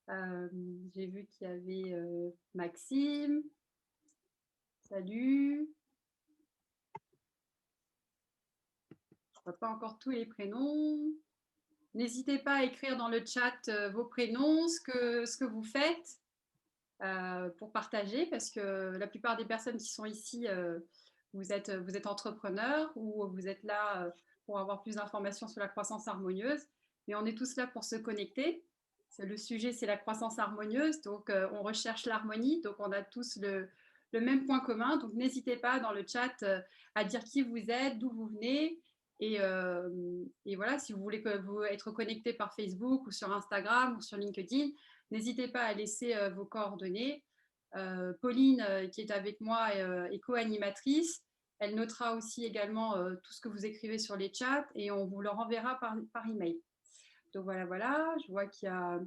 J'ai vu qu'il y avait Maxime. Salut. Je ne vois pas encore tous les prénoms. N'hésitez pas à écrire dans le chat vos prénoms, ce que vous faites pour partager, parce que la plupart des personnes qui sont ici, vous êtes entrepreneurs ou vous êtes là pour avoir plus d'informations sur la croissance harmonieuse. Mais on est tous là pour se connecter. Le sujet, c'est la croissance harmonieuse. Donc, on recherche l'harmonie. Donc, on a tous le même point commun. Donc, n'hésitez pas dans le chat à dire qui vous êtes, d'où vous venez. Et voilà, si vous voulez être connecté par Facebook ou sur Instagram ou sur LinkedIn, n'hésitez pas à laisser vos coordonnées. Pauline, qui est avec moi, est co-animatrice. Elle notera aussi également tout ce que vous écrivez sur les chats et on vous le renverra par email. Donc voilà, voilà. Je vois qu'il y a...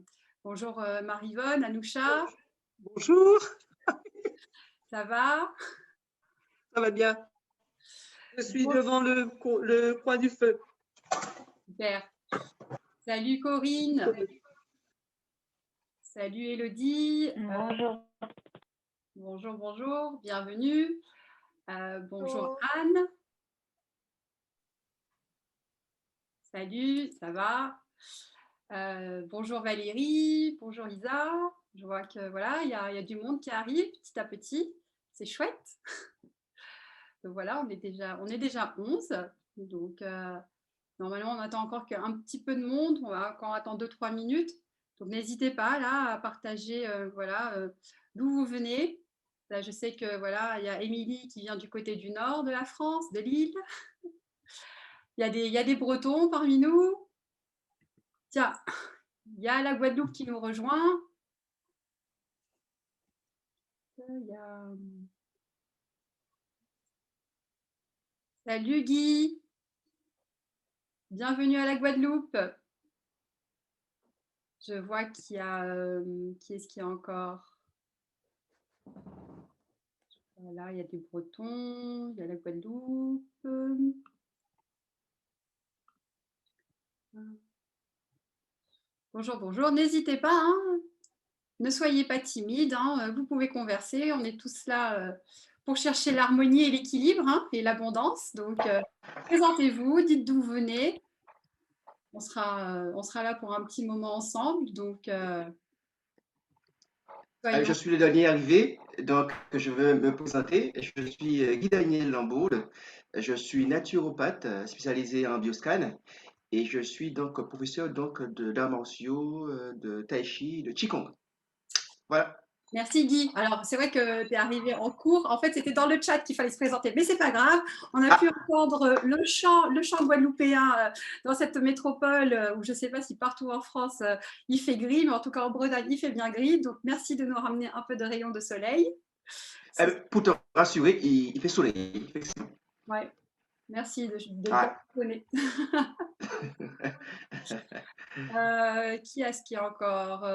Bonjour Marivonne, Anoucha. Bonjour. Ça va? Ça va bien. Je suis devant le coin du feu. Super. Salut Corinne. Salut Elodie. Bonjour. Bonjour, bonjour. Bienvenue. Bonjour Anne. Salut, ça va? Bonjour Valérie, bonjour Isa. Je vois que voilà, il y a du monde qui arrive petit à petit. C'est chouette. Donc voilà, on est déjà 11. Donc normalement, on attend encore qu'un petit peu de monde. On va encore attendre 2-3 minutes. Donc n'hésitez pas là à partager d'où vous venez. Là, je sais que voilà, il y a Émilie qui vient du côté du nord de la France, de Lille. Il y a des Bretons parmi nous. Tiens, il y a la Guadeloupe qui nous rejoint. Salut Guy. Bienvenue à la Guadeloupe. Je vois qu'il y a... qui est-ce qu'il y a encore? Voilà, il y a des Bretons, il y a la Guadeloupe. Bonjour, bonjour. N'hésitez pas, hein. Ne soyez pas timide, hein. Vous pouvez converser. On est tous là pour chercher l'harmonie et l'équilibre hein, et l'abondance. Donc, présentez-vous, dites d'où vous venez. On sera là pour un petit moment ensemble. Donc, je suis le dernier arrivé, donc je veux me présenter. Je suis Guy Daniel Lamboul. Je suis naturopathe spécialisé en bioscan et je suis donc professeur d'arts martiaux, de tai chi, de qigong. Voilà. Merci Guy. Alors, c'est vrai que tu es arrivé en cours. En fait, c'était dans le chat qu'il fallait se présenter, mais c'est pas grave. On a pu entendre le chant guadeloupéen dans cette métropole où je ne sais pas si partout en France il fait gris, mais en tout cas en Bretagne, il fait bien gris. Donc, merci de nous ramener un peu de rayons de soleil. Pour te rassurer, il fait soleil. Ouais. Merci de bien donner. Qui est-ce qui est encore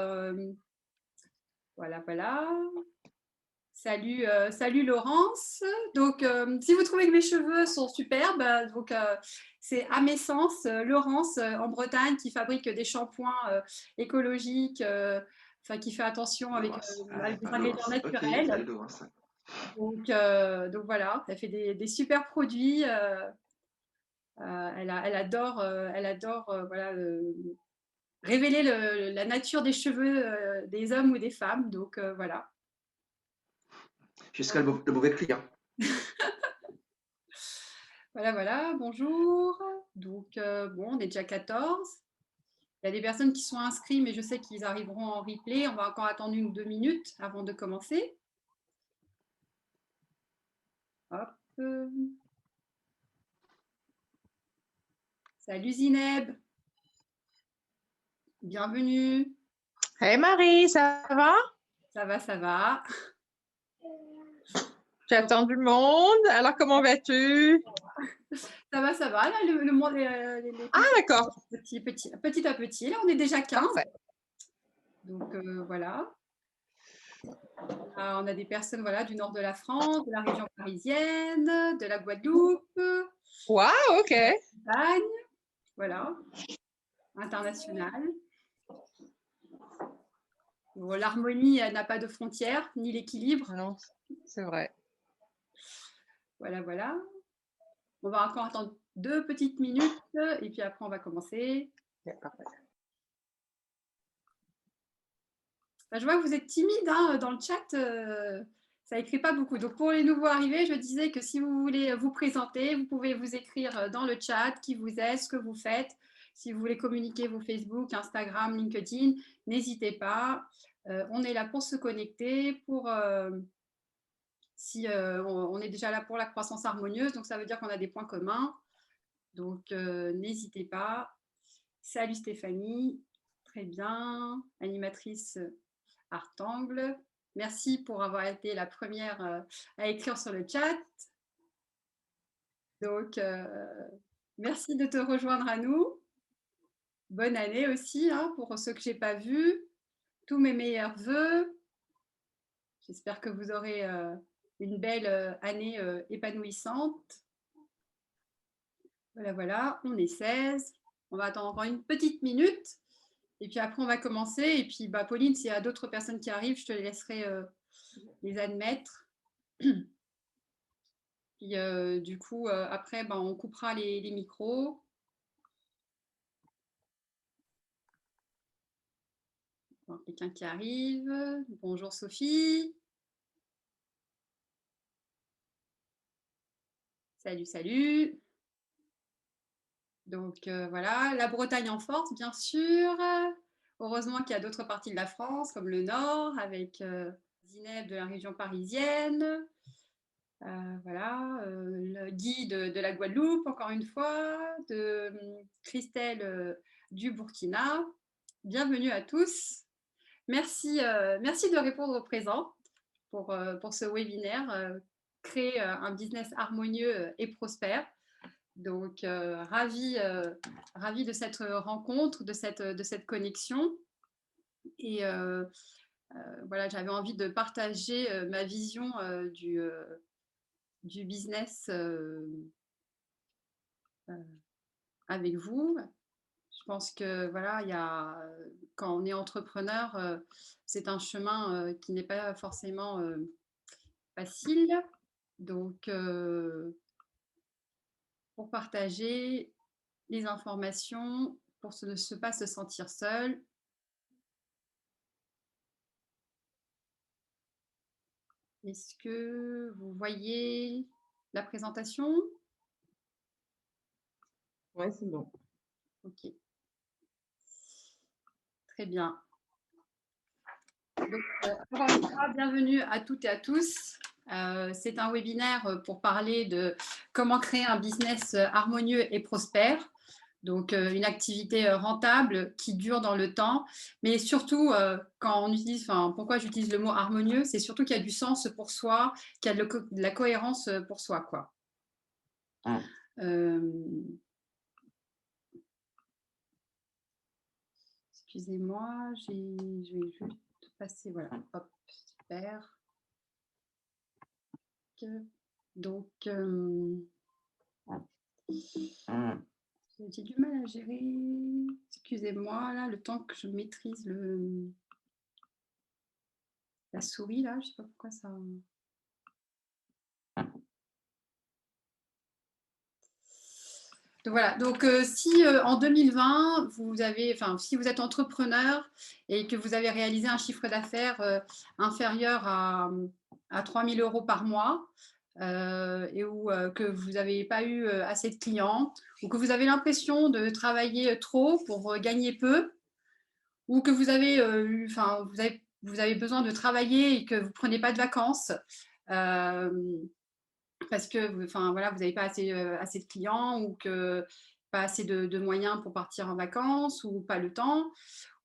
Voilà, voilà. Salut, salut Laurence. Donc, si vous trouvez que mes cheveux sont superbes, donc c'est à mes sens Laurence en Bretagne qui fabrique des shampoings écologiques, enfin qui fait attention avec des ingrédients naturels. Salut Laurence. Donc voilà, elle fait des super produits. Elle adore voilà, révéler la nature des cheveux des hommes ou des femmes. Donc voilà. Jusqu'à le mauvais client. Voilà, voilà, bonjour. Donc, bon, on est déjà 14. Il y a des personnes qui sont inscrites, mais je sais qu'ils arriveront en replay. On va encore attendre 1 ou 2 minutes avant de commencer. Hop. Salut Zineb. Bienvenue. Hey Marie, ça va? Ça va, ça va. J'attends du monde. Alors, comment vas-tu? Ça va, ça va. Là, le monde Ah, d'accord. petit à petit. Là, on est déjà 15. Parfait. Donc, voilà. On a des personnes voilà, du nord de la France, de la région parisienne, de la Guadeloupe. Wow, OK. Espagne, voilà, international. Bon, l'harmonie n'a pas de frontières, ni l'équilibre. Non, c'est vrai. Voilà, voilà. On va encore attendre 2 petites minutes et puis après, on va commencer. D'accord. Je vois que vous êtes timide hein, dans le chat. Ça écrit pas beaucoup. Donc, pour les nouveaux arrivés, je disais que si vous voulez vous présenter, vous pouvez vous écrire dans le chat qui vous êtes, ce que vous faites. Si vous voulez communiquer vos Facebook, Instagram, LinkedIn, n'hésitez pas. On est là pour se connecter, pour si on est déjà là pour la croissance harmonieuse, donc ça veut dire qu'on a des points communs. Donc n'hésitez pas. Salut Stéphanie, très bien, animatrice Artangle. Merci pour avoir été la première à écrire sur le chat. Donc merci de te rejoindre à nous. Bonne année aussi hein, pour ceux que je n'ai pas vus. Tous mes meilleurs voeux. J'espère que vous aurez une belle année épanouissante. Voilà, voilà, on est 16. On va attendre encore une petite minute. Et puis après, on va commencer. Et puis, bah, Pauline, s'il y a d'autres personnes qui arrivent, je te laisserai les admettre. Puis, du coup, après, bah, on coupera les micros. Alors, quelqu'un qui arrive. Bonjour Sophie. Salut, salut. Donc voilà, la Bretagne en force, bien sûr. Heureusement qu'il y a d'autres parties de la France, comme le Nord, avec Zineb de la région parisienne. Voilà, le Guy de la Guadeloupe, encore une fois, de Christelle du Burkina. Bienvenue à tous. Merci, merci de répondre au présent pour ce webinaire. Créer un business harmonieux et prospère. Donc, ravie de cette rencontre, de cette connexion. Et voilà, j'avais envie de partager ma vision du business avec vous. Je pense que voilà, quand on est entrepreneur, c'est un chemin qui n'est pas forcément facile. Donc, pour partager les informations, pour ne pas se sentir seul. Est-ce que vous voyez la présentation? Oui, c'est bon. Ok. Très bien. Donc, encore une fois, bienvenue à toutes et à tous. C'est un webinaire pour parler de comment créer un business harmonieux et prospère. Donc, une activité rentable qui dure dans le temps. Mais surtout, quand on utilise, pourquoi j'utilise le mot harmonieux, c'est surtout qu'il y a du sens pour soi, qu'il y a de la cohérence pour soi, quoi. Excusez-moi, je vais juste passer, voilà, hop, super. Donc, j'ai du mal à gérer. Excusez-moi, là, le temps que je maîtrise la souris, là, je sais pas pourquoi ça. Donc voilà, donc si en 2020, si vous êtes entrepreneur et que vous avez réalisé un chiffre d'affaires inférieur à 3 000 € par mois, ou que vous n'avez pas eu assez de clients, ou que vous avez l'impression de travailler trop pour gagner peu, ou que vous avez vous avez besoin de travailler et que vous ne prenez pas de vacances parce que voilà, vous n'avez pas assez de clients ou que pas assez de moyens pour partir en vacances ou pas le temps,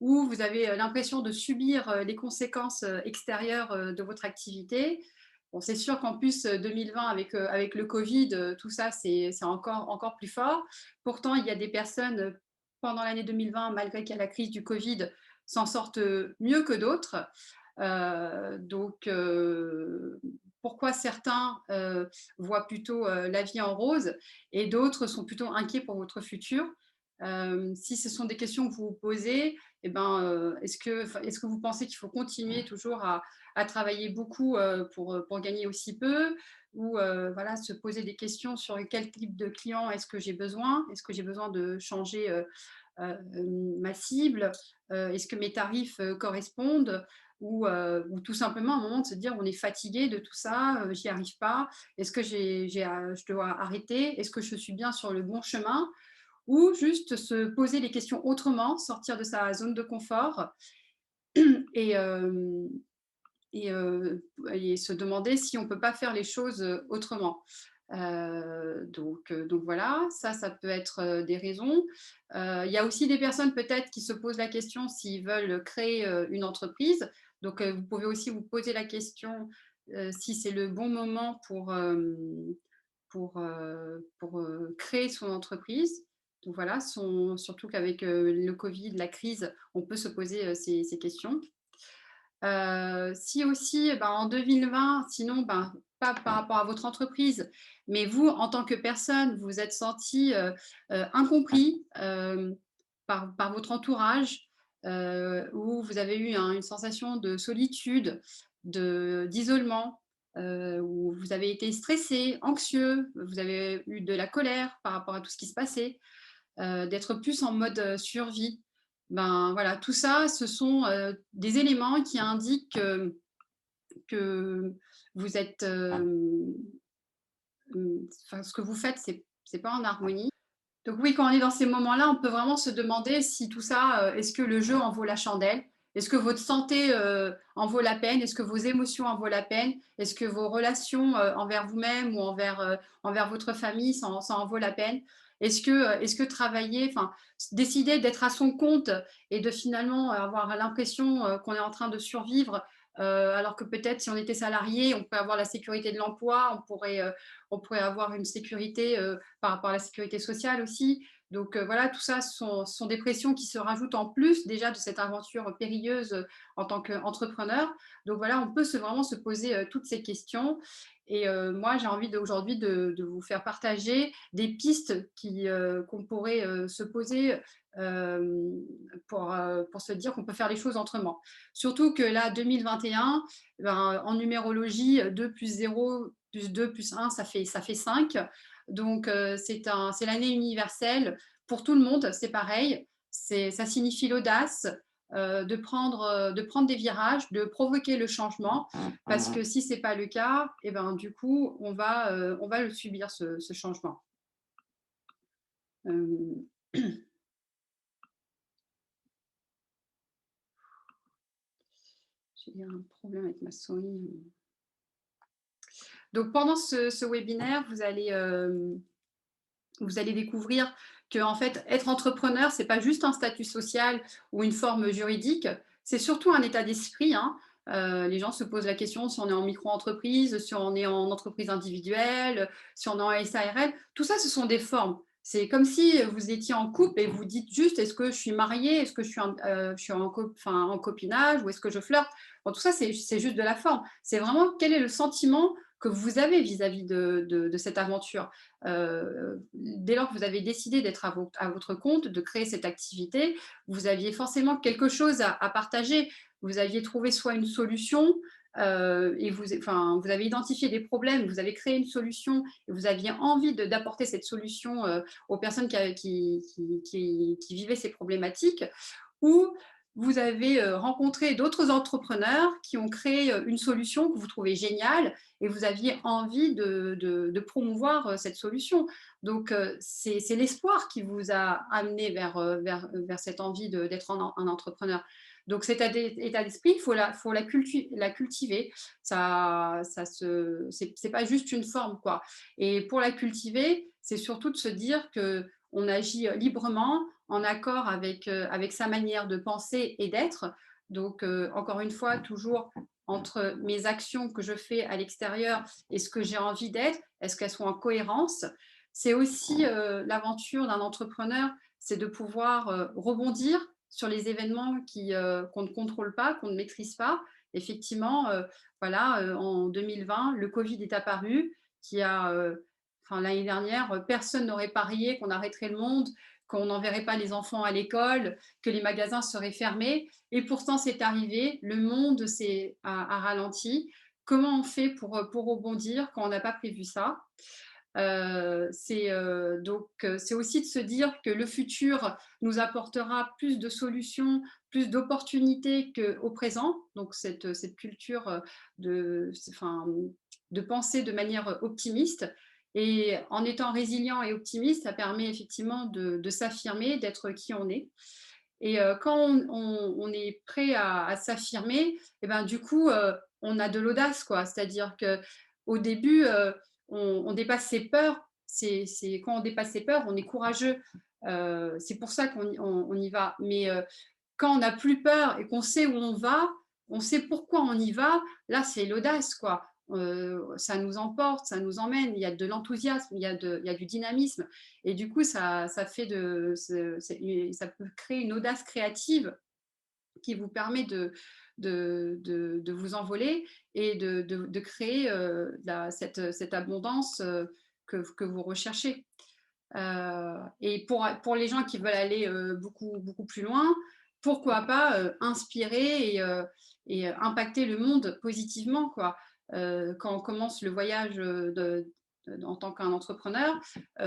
ou vous avez l'impression de subir les conséquences extérieures de votre activité. Bon, c'est sûr qu'en plus 2020 avec le Covid, tout ça c'est encore plus fort. Pourtant, il y a des personnes pendant l'année 2020, malgré qu'il y a la crise du Covid, s'en sortent mieux que d'autres. Donc, pourquoi certains voient plutôt la vie en rose et d'autres sont plutôt inquiets pour votre futur? Si ce sont des questions que vous vous posez, eh ben, est-ce que vous pensez qu'il faut continuer toujours à travailler beaucoup pour gagner aussi peu, ou voilà, se poser des questions sur quel type de client est-ce que j'ai besoin? Est-ce que j'ai besoin de changer ma cible? Est-ce que mes tarifs correspondent? Ou tout simplement à un moment de se dire on est fatigué de tout ça, j'y arrive pas, est-ce que je dois arrêter? Est-ce que je suis bien sur le bon chemin? Ou juste se poser les questions autrement, sortir de sa zone de confort et, euh, et se demander si on ne peut pas faire les choses autrement. Donc voilà, ça peut être des raisons. Il y a aussi des personnes peut-être qui se posent la question s'ils veulent créer une entreprise. Donc vous pouvez aussi vous poser la question si c'est le bon moment pour créer son entreprise. Donc voilà, surtout qu'avec le Covid, la crise, on peut se poser ces questions. Si aussi, ben, en 2020, sinon, ben, pas par rapport à votre entreprise, mais vous, en tant que personne, vous êtes senti incompris par votre entourage, ou vous avez eu une sensation de solitude, d'isolement, où vous avez été stressé, anxieux, vous avez eu de la colère par rapport à tout ce qui se passait, d'être plus en mode survie. Ben voilà, tout ça, ce sont des éléments qui indiquent que vous êtes, ce que vous faites, c'est pas en harmonie. Donc oui, quand on est dans ces moments-là, on peut vraiment se demander si tout ça, est-ce que le jeu en vaut la chandelle? Est-ce que votre santé en vaut la peine? Est-ce que vos émotions en vaut la peine? Est-ce que vos relations envers vous-même ou envers votre famille, ça en vaut la peine? Est-ce que travailler, enfin, décider d'être à son compte et de finalement avoir l'impression qu'on est en train de survivre, alors que peut-être si on était salarié, on pourrait avoir la sécurité de l'emploi, on pourrait avoir une sécurité par rapport à la sécurité sociale aussi. Donc voilà, tout ça sont des pressions qui se rajoutent en plus déjà de cette aventure périlleuse en tant qu'entrepreneur. Donc voilà, on peut vraiment se poser toutes ces questions. Et moi, j'ai envie aujourd'hui de vous faire partager des pistes qu'on pourrait se poser pour se dire qu'on peut faire les choses autrement. Surtout que là, 2021, ben, en numérologie, 2 plus 0 plus 2 plus 1, ça fait 5. Donc, c'est l'année universelle. Pour tout le monde, c'est pareil. Ça signifie l'audace, de prendre des virages, de provoquer le changement. Parce que si ce n'est pas le cas, et ben, du coup, on va le subir, ce changement. J'ai un problème avec ma souris. Donc, pendant ce webinaire, vous allez découvrir que en fait, être entrepreneur, c'est pas juste un statut social ou une forme juridique, c'est surtout un état d'esprit. Hein. Les gens se posent la question si on est en micro-entreprise, si on est en entreprise individuelle, si on est en SARL. Tout ça, ce sont des formes. C'est comme si vous étiez en couple et vous dites juste est-ce que je suis mariée, est-ce que je suis en copinage ou est-ce que je flirte. Bon, tout ça, c'est juste de la forme. C'est vraiment quel est le sentiment que vous avez vis-à-vis de cette aventure. Dès lors que vous avez décidé d'être à votre compte, de créer cette activité, vous aviez forcément quelque chose à partager. Vous aviez trouvé soit une solution, et vous avez identifié des problèmes, vous avez créé une solution et vous aviez envie d'apporter cette solution aux personnes qui vivaient ces problématiques, ou vous avez rencontré d'autres entrepreneurs qui ont créé une solution que vous trouvez géniale et vous aviez envie de promouvoir cette solution. Donc, c'est l'espoir qui vous a amené vers cette envie d'être un entrepreneur. Donc, cet état d'esprit, il faut la cultiver. C'est pas juste une forme, quoi. Et pour la cultiver, c'est surtout de se dire qu'on agit librement, en accord avec sa manière de penser et d'être. Donc, encore une fois, toujours entre mes actions que je fais à l'extérieur et ce que j'ai envie d'être, est-ce qu'elles sont en cohérence? C'est aussi l'aventure d'un entrepreneur, c'est de pouvoir rebondir sur les événements qu'on ne contrôle pas, qu'on ne maîtrise pas. Effectivement, voilà, en 2020, le Covid est apparu, l'année dernière, personne n'aurait parié qu'on arrêterait le monde, qu'on n'enverrait pas les enfants à l'école, que les magasins seraient fermés. Et pourtant, c'est arrivé. Le monde a ralenti. Comment on fait pour rebondir quand on n'a pas prévu ça? C'est aussi de se dire que le futur nous apportera plus de solutions, plus d'opportunités qu'au présent. Donc cette culture de penser de manière optimiste. Et en étant résilient et optimiste, ça permet effectivement de s'affirmer, d'être qui on est. Et quand on est prêt à s'affirmer, et ben, du coup, on a de l'audace, quoi. C'est-à-dire qu'au début, on dépasse ses peurs. Quand on dépasse ses peurs, on est courageux. C'est pour ça qu'on y va. Mais quand on n'a plus peur et qu'on sait où on va, on sait pourquoi on y va, là, c'est l'audace, quoi. Ça nous emporte, ça nous emmène, il y a de l'enthousiasme, il y a du dynamisme. Et du coup, ça peut créer une audace créative qui vous permet de vous envoler et de créer cette abondance que vous recherchez. Et pour les gens qui veulent aller beaucoup, beaucoup plus loin, pourquoi pas inspirer et impacter le monde positivement, quoi. Quand on commence le voyage en tant qu'un entrepreneur,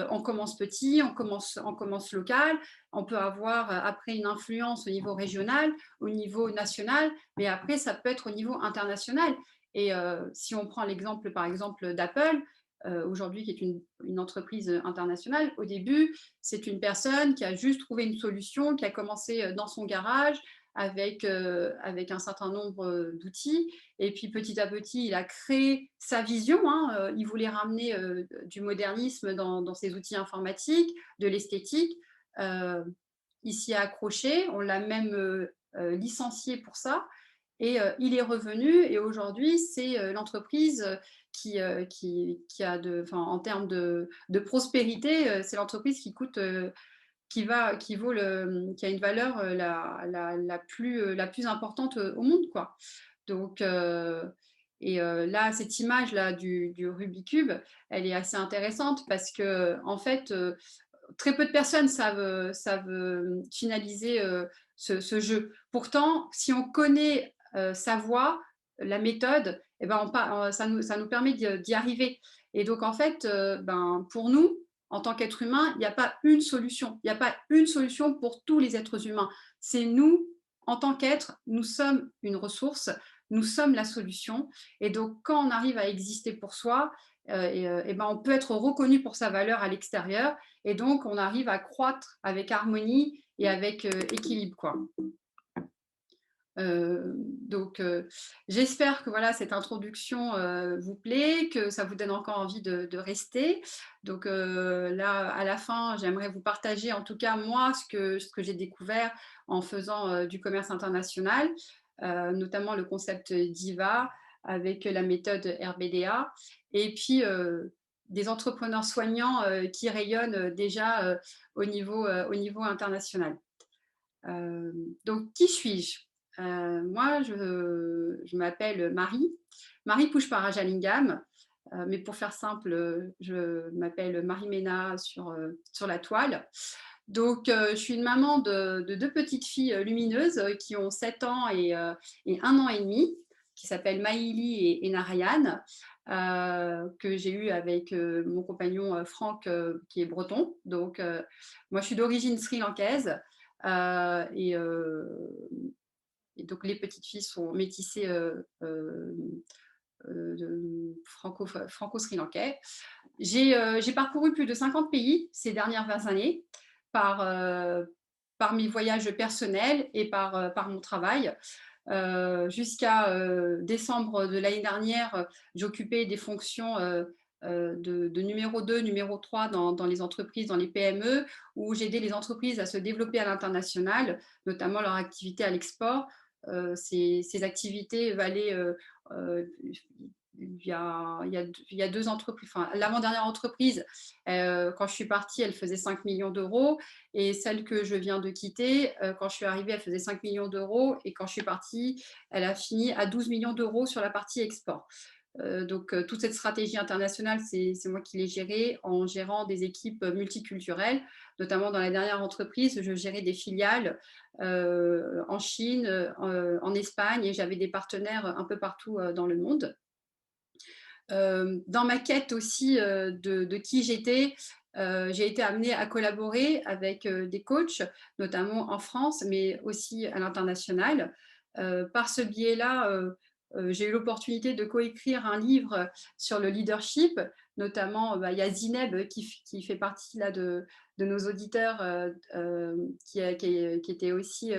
on commence petit, on commence local, on peut avoir après une influence au niveau régional, au niveau national, mais après ça peut être au niveau international. Et si on prend l'exemple par exemple d'Apple, aujourd'hui qui est une entreprise internationale, au début c'est une personne qui a juste trouvé une solution, qui a commencé dans son garage avec un certain nombre d'outils. Et puis petit à petit, il a créé sa vision. Il voulait ramener du modernisme dans ses outils informatiques, de l'esthétique. Il s'y a accroché, on l'a même licencié pour ça. Et il est revenu et aujourd'hui, c'est l'entreprise qui a en termes de prospérité, c'est l'entreprise qui coûte qui a une valeur la plus importante au monde, quoi. Donc, là, cette image-là du Rubik's Cube, elle est assez intéressante parce que, en fait, très peu de personnes savent finaliser ce jeu. Pourtant, si on connaît sa voie, la méthode, eh ben ça nous permet d'y arriver. Et donc, en fait, pour nous, en tant qu'être humain, il n'y a pas une solution. Il n'y a pas une solution pour tous les êtres humains. C'est nous, en tant qu'être, nous sommes une ressource, nous sommes la solution. Et donc, quand on arrive à exister pour soi, on peut être reconnu pour sa valeur à l'extérieur. Et donc, on arrive à croître avec harmonie et avec équilibre, quoi. J'espère que voilà, cette introduction vous plaît, que ça vous donne encore envie de rester. Donc là, à la fin, j'aimerais vous partager en tout cas moi ce que j'ai découvert en faisant du commerce international, notamment le concept DIVA avec la méthode RBDA et puis des entrepreneurs soignants qui rayonnent déjà au niveau international. Donc, qui suis-je? Moi, je m'appelle Marie Pushparajalingam, mais pour faire simple, je m'appelle Marie Mena sur la toile. Donc, je suis une maman de deux petites filles lumineuses qui ont 7 ans et 1 an et demi, qui s'appellent Maïli et Narayan, que j'ai eu avec mon compagnon Franck, qui est breton. Donc, moi, je suis d'origine sri-lankaise. Et donc, les petites filles sont métissées franco-sri-lankais. J'ai parcouru plus de 50 pays ces dernières années par mes voyages personnels et par mon travail. Jusqu'à décembre de l'année dernière, j'occupais des fonctions de numéro 2, numéro 3 dans les entreprises, dans les PME, où j'aidais les entreprises à se développer à l'international, notamment leur activité à l'export. Ces activités valaient, il y a 2 entreprises, enfin, l'avant-dernière entreprise, quand je suis partie, elle faisait 5 millions d'euros, et celle que je viens de quitter, quand je suis arrivée, elle faisait 5 millions d'euros, et quand je suis partie, elle a fini à 12 millions d'euros sur la partie export. Donc, toute cette stratégie internationale, c'est moi qui l'ai gérée en gérant des équipes multiculturelles. Notamment dans la dernière entreprise, je gérais des filiales en Chine, en Espagne, et j'avais des partenaires un peu partout dans le monde. Dans ma quête aussi de qui j'étais, j'ai été amenée à collaborer avec des coachs, notamment en France, mais aussi à l'international. Par ce biais-là, j'ai eu l'opportunité de coécrire un livre sur le leadership. Notamment, il y a Zineb qui fait partie là, de nos auditeurs, qui était aussi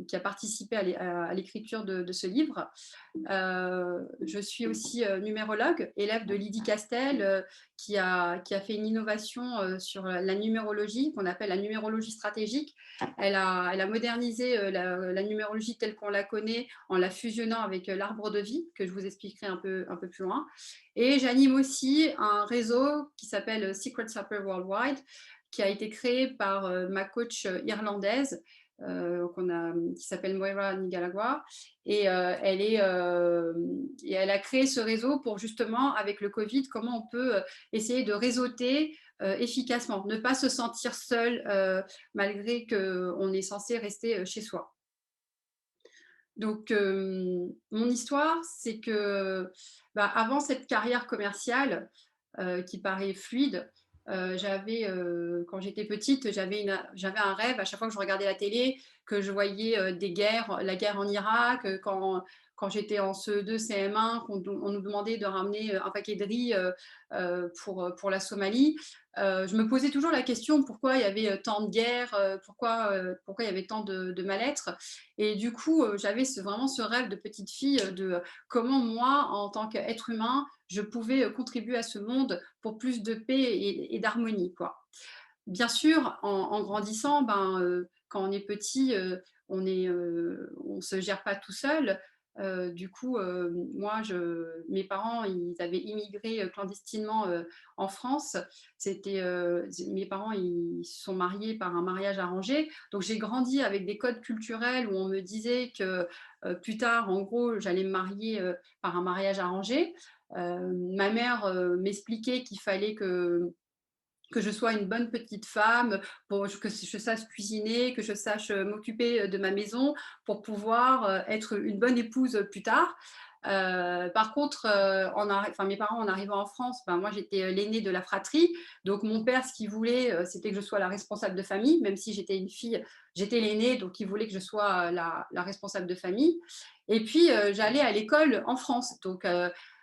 qui a participé à l'écriture de ce livre. Je suis aussi numérologue, élève de Lydie Castel, qui a fait une innovation sur la numérologie, qu'on appelle la numérologie stratégique. Elle a modernisé la numérologie telle qu'on la connaît en la fusionnant avec l'arbre de vie, que je vous expliquerai un peu plus loin. Et j'anime aussi un réseau qui s'appelle Secret Supper Worldwide, qui a été créé par ma coach irlandaise, qui s'appelle Moira Nigalagua, et elle a créé ce réseau pour justement, avec le Covid, comment on peut essayer de réseauter efficacement, ne pas se sentir seul malgré qu'on est censé rester chez soi. Donc, mon histoire, c'est que avant cette carrière commerciale qui paraît fluide, quand j'étais petite, j'avais un rêve à chaque fois que je regardais la télé, que je voyais des guerres, la guerre en Irak, quand j'étais en CE2, CM1, on nous demandait de ramener un paquet de riz pour la Somalie. Je me posais toujours la question pourquoi il y avait tant de guerres, pourquoi il y avait tant de mal-être. Et du coup, j'avais vraiment ce rêve de petite fille de comment moi, en tant qu'être humain, je pouvais contribuer à ce monde pour plus de paix et d'harmonie, quoi. Bien sûr, en grandissant, quand on est petit, on se gère pas tout seul. Du coup, mes parents, ils avaient immigré clandestinement en France. Mes parents, ils se sont mariés par un mariage arrangé. Donc, j'ai grandi avec des codes culturels où on me disait que plus tard, en gros, j'allais me marier par un mariage arrangé. Ma mère m'expliquait qu'il fallait que je sois une bonne petite femme, que je sache cuisiner, que je sache m'occuper de ma maison pour pouvoir être une bonne épouse plus tard. Par contre, mes parents, en arrivant en France, moi j'étais l'aînée de la fratrie. Donc mon père, ce qu'il voulait, c'était que je sois la responsable de famille, même si j'étais une fille, j'étais l'aînée, donc il voulait que je sois la responsable de famille. Et puis j'allais à l'école en France. Donc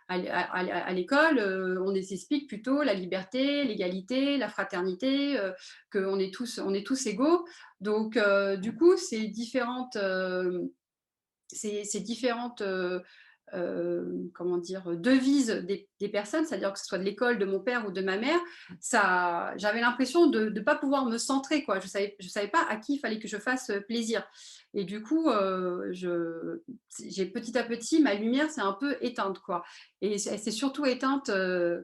à l'école, on nous explique plutôt la liberté, l'égalité, la fraternité, qu'on est tous égaux. Donc, du coup, ces différentes comment dire, devises des personnes, c'est-à-dire que ce soit de l'école, de mon père ou de ma mère, j'avais l'impression de ne pas pouvoir me centrer, quoi. Je savais pas à qui il fallait que je fasse plaisir. Et du coup, j'ai petit à petit, ma lumière s'est un peu éteinte, quoi. Et elle s'est surtout éteinte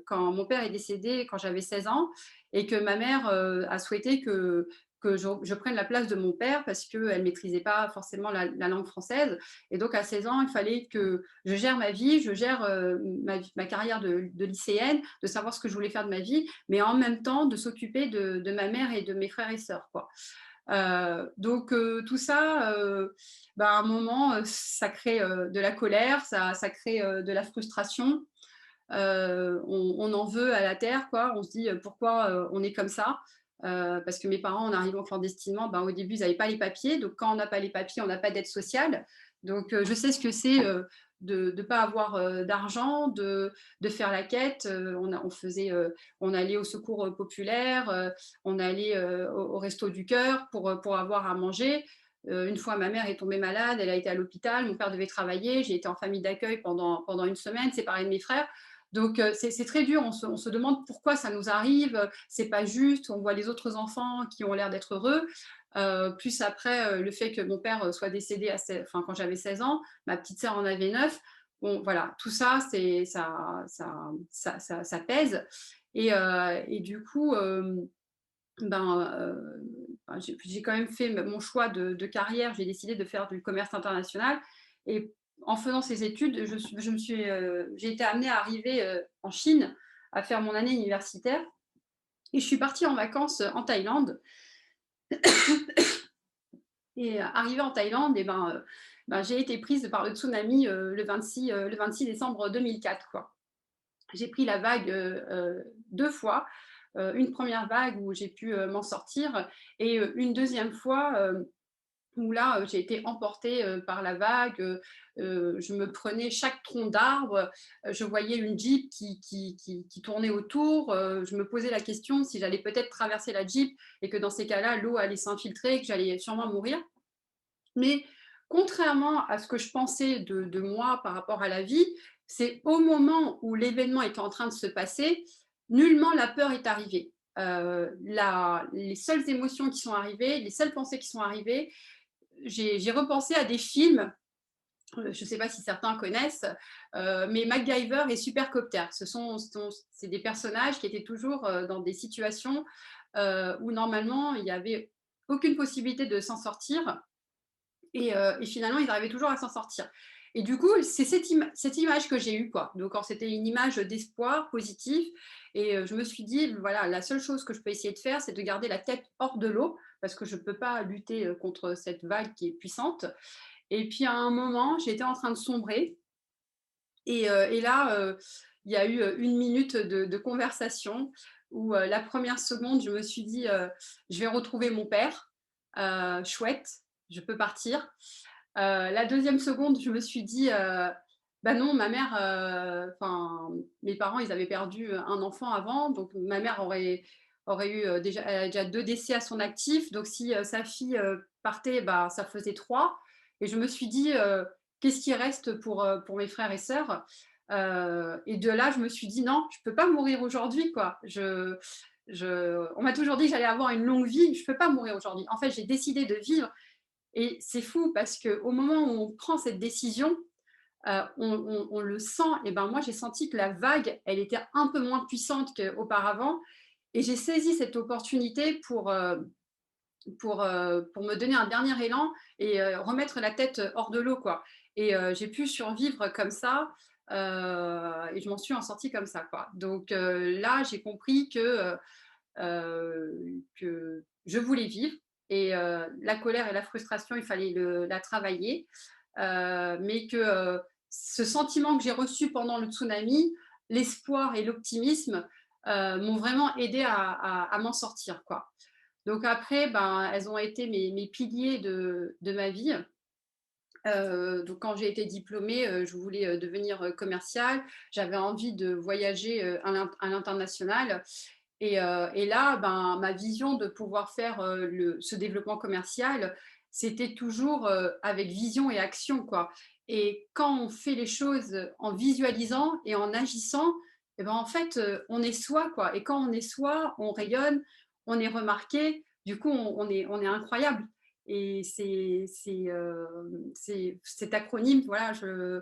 quand mon père est décédé, quand j'avais 16 ans, et que ma mère a souhaité que je prenne la place de mon père parce qu'elle ne maîtrisait pas forcément la langue française. Et donc, à 16 ans, il fallait que je gère ma vie, je gère ma carrière de lycéenne, de savoir ce que je voulais faire de ma vie, mais en même temps, de s'occuper de ma mère et de mes frères et sœurs, quoi. Donc, tout ça, à un moment, ça crée de la colère, ça crée de la frustration. On en veut à la terre, quoi. On se dit pourquoi on est comme ça. Parce que mes parents, en arrivant clandestinement, au début, ils n'avaient pas les papiers. Donc, quand on n'a pas les papiers, on n'a pas d'aide sociale. Donc, je sais ce que c'est de ne pas avoir d'argent, de faire la quête. On allait au secours populaire, on allait au resto du cœur pour avoir à manger. Une fois, ma mère est tombée malade, elle a été à l'hôpital, mon père devait travailler, j'ai été en famille d'accueil pendant une semaine, séparée de mes frères. Donc, c'est très dur. On se demande pourquoi ça nous arrive. C'est pas juste. On voit les autres enfants qui ont l'air d'être heureux. Plus après, le fait que mon père soit décédé quand j'avais 16 ans, ma petite sœur en avait 9. Bon, voilà, tout ça, ça pèse. Et du coup, j'ai quand même fait mon choix de carrière. J'ai décidé de faire du commerce international. Et en faisant ces études, j'ai été amenée à arriver en Chine, à faire mon année universitaire. Et je suis partie en vacances en Thaïlande. Et arrivée en Thaïlande, j'ai été prise par le tsunami le 26 décembre 2004, quoi. J'ai pris la vague 2 fois. Une première vague où j'ai pu m'en sortir et une deuxième fois où là, j'ai été emportée par la vague. Je me prenais chaque tronc d'arbre. Je voyais une Jeep qui tournait autour. Je me posais la question si j'allais peut-être traverser la Jeep et que dans ces cas-là, l'eau allait s'infiltrer et que j'allais sûrement mourir. Mais contrairement à ce que je pensais de moi par rapport à la vie, c'est au moment où l'événement était en train de se passer, nullement la peur est arrivée. Les seules émotions qui sont arrivées, les seules pensées qui sont arrivées, j'ai repensé à des films, je ne sais pas si certains connaissent, mais MacGyver et Supercopter. C'est des personnages qui étaient toujours dans des situations où normalement il n'y avait aucune possibilité de s'en sortir. Et finalement, ils arrivaient toujours à s'en sortir. Et du coup, c'est cette image que j'ai eue, quoi. Donc, c'était une image d'espoir positif. Et je me suis dit, voilà, la seule chose que je peux essayer de faire, c'est de garder la tête hors de l'eau, parce que je ne peux pas lutter contre cette vague qui est puissante. Et puis, à un moment, j'étais en train de sombrer. Et là, il y a eu 1 minute de conversation où la première seconde, je me suis dit, je vais retrouver mon père. Chouette, je peux partir. La deuxième seconde, je me suis dit, bah non, ma mère, mes parents, ils avaient perdu un enfant avant, donc ma mère aurait eu déjà 2 décès à son actif, donc si sa fille partait, bah, ça faisait 3. Et je me suis dit, qu'est-ce qui reste pour mes frères et sœurs? Et de là, je me suis dit, non, je ne peux pas mourir aujourd'hui, quoi. On m'a toujours dit que j'allais avoir une longue vie, je ne peux pas mourir aujourd'hui. En fait, j'ai décidé de vivre. Et c'est fou parce qu'au moment où on prend cette décision, on le sent. Et ben moi, j'ai senti que la vague, elle était un peu moins puissante qu'auparavant. Et j'ai saisi cette opportunité pour me donner un dernier élan et remettre la tête hors de l'eau, quoi. Et j'ai pu survivre comme ça. Et je m'en suis en sortie comme ça, quoi. Donc là, j'ai compris que je voulais vivre. Et la colère et la frustration, il fallait la travailler. Mais que ce sentiment que j'ai reçu pendant le tsunami, l'espoir et l'optimisme m'ont vraiment aidé à m'en sortir, quoi. Donc après, elles ont été mes piliers de ma vie. Donc quand j'ai été diplômée, je voulais devenir commerciale. J'avais envie de voyager à l'international. Et là, ma vision de pouvoir faire ce développement commercial, c'était toujours avec vision et action, quoi. Et quand on fait les choses en visualisant et en agissant, et en fait, on est soi, quoi. Et quand on est soi, on rayonne, on est remarqué. Du coup, on est incroyable. Et cet acronyme, voilà, je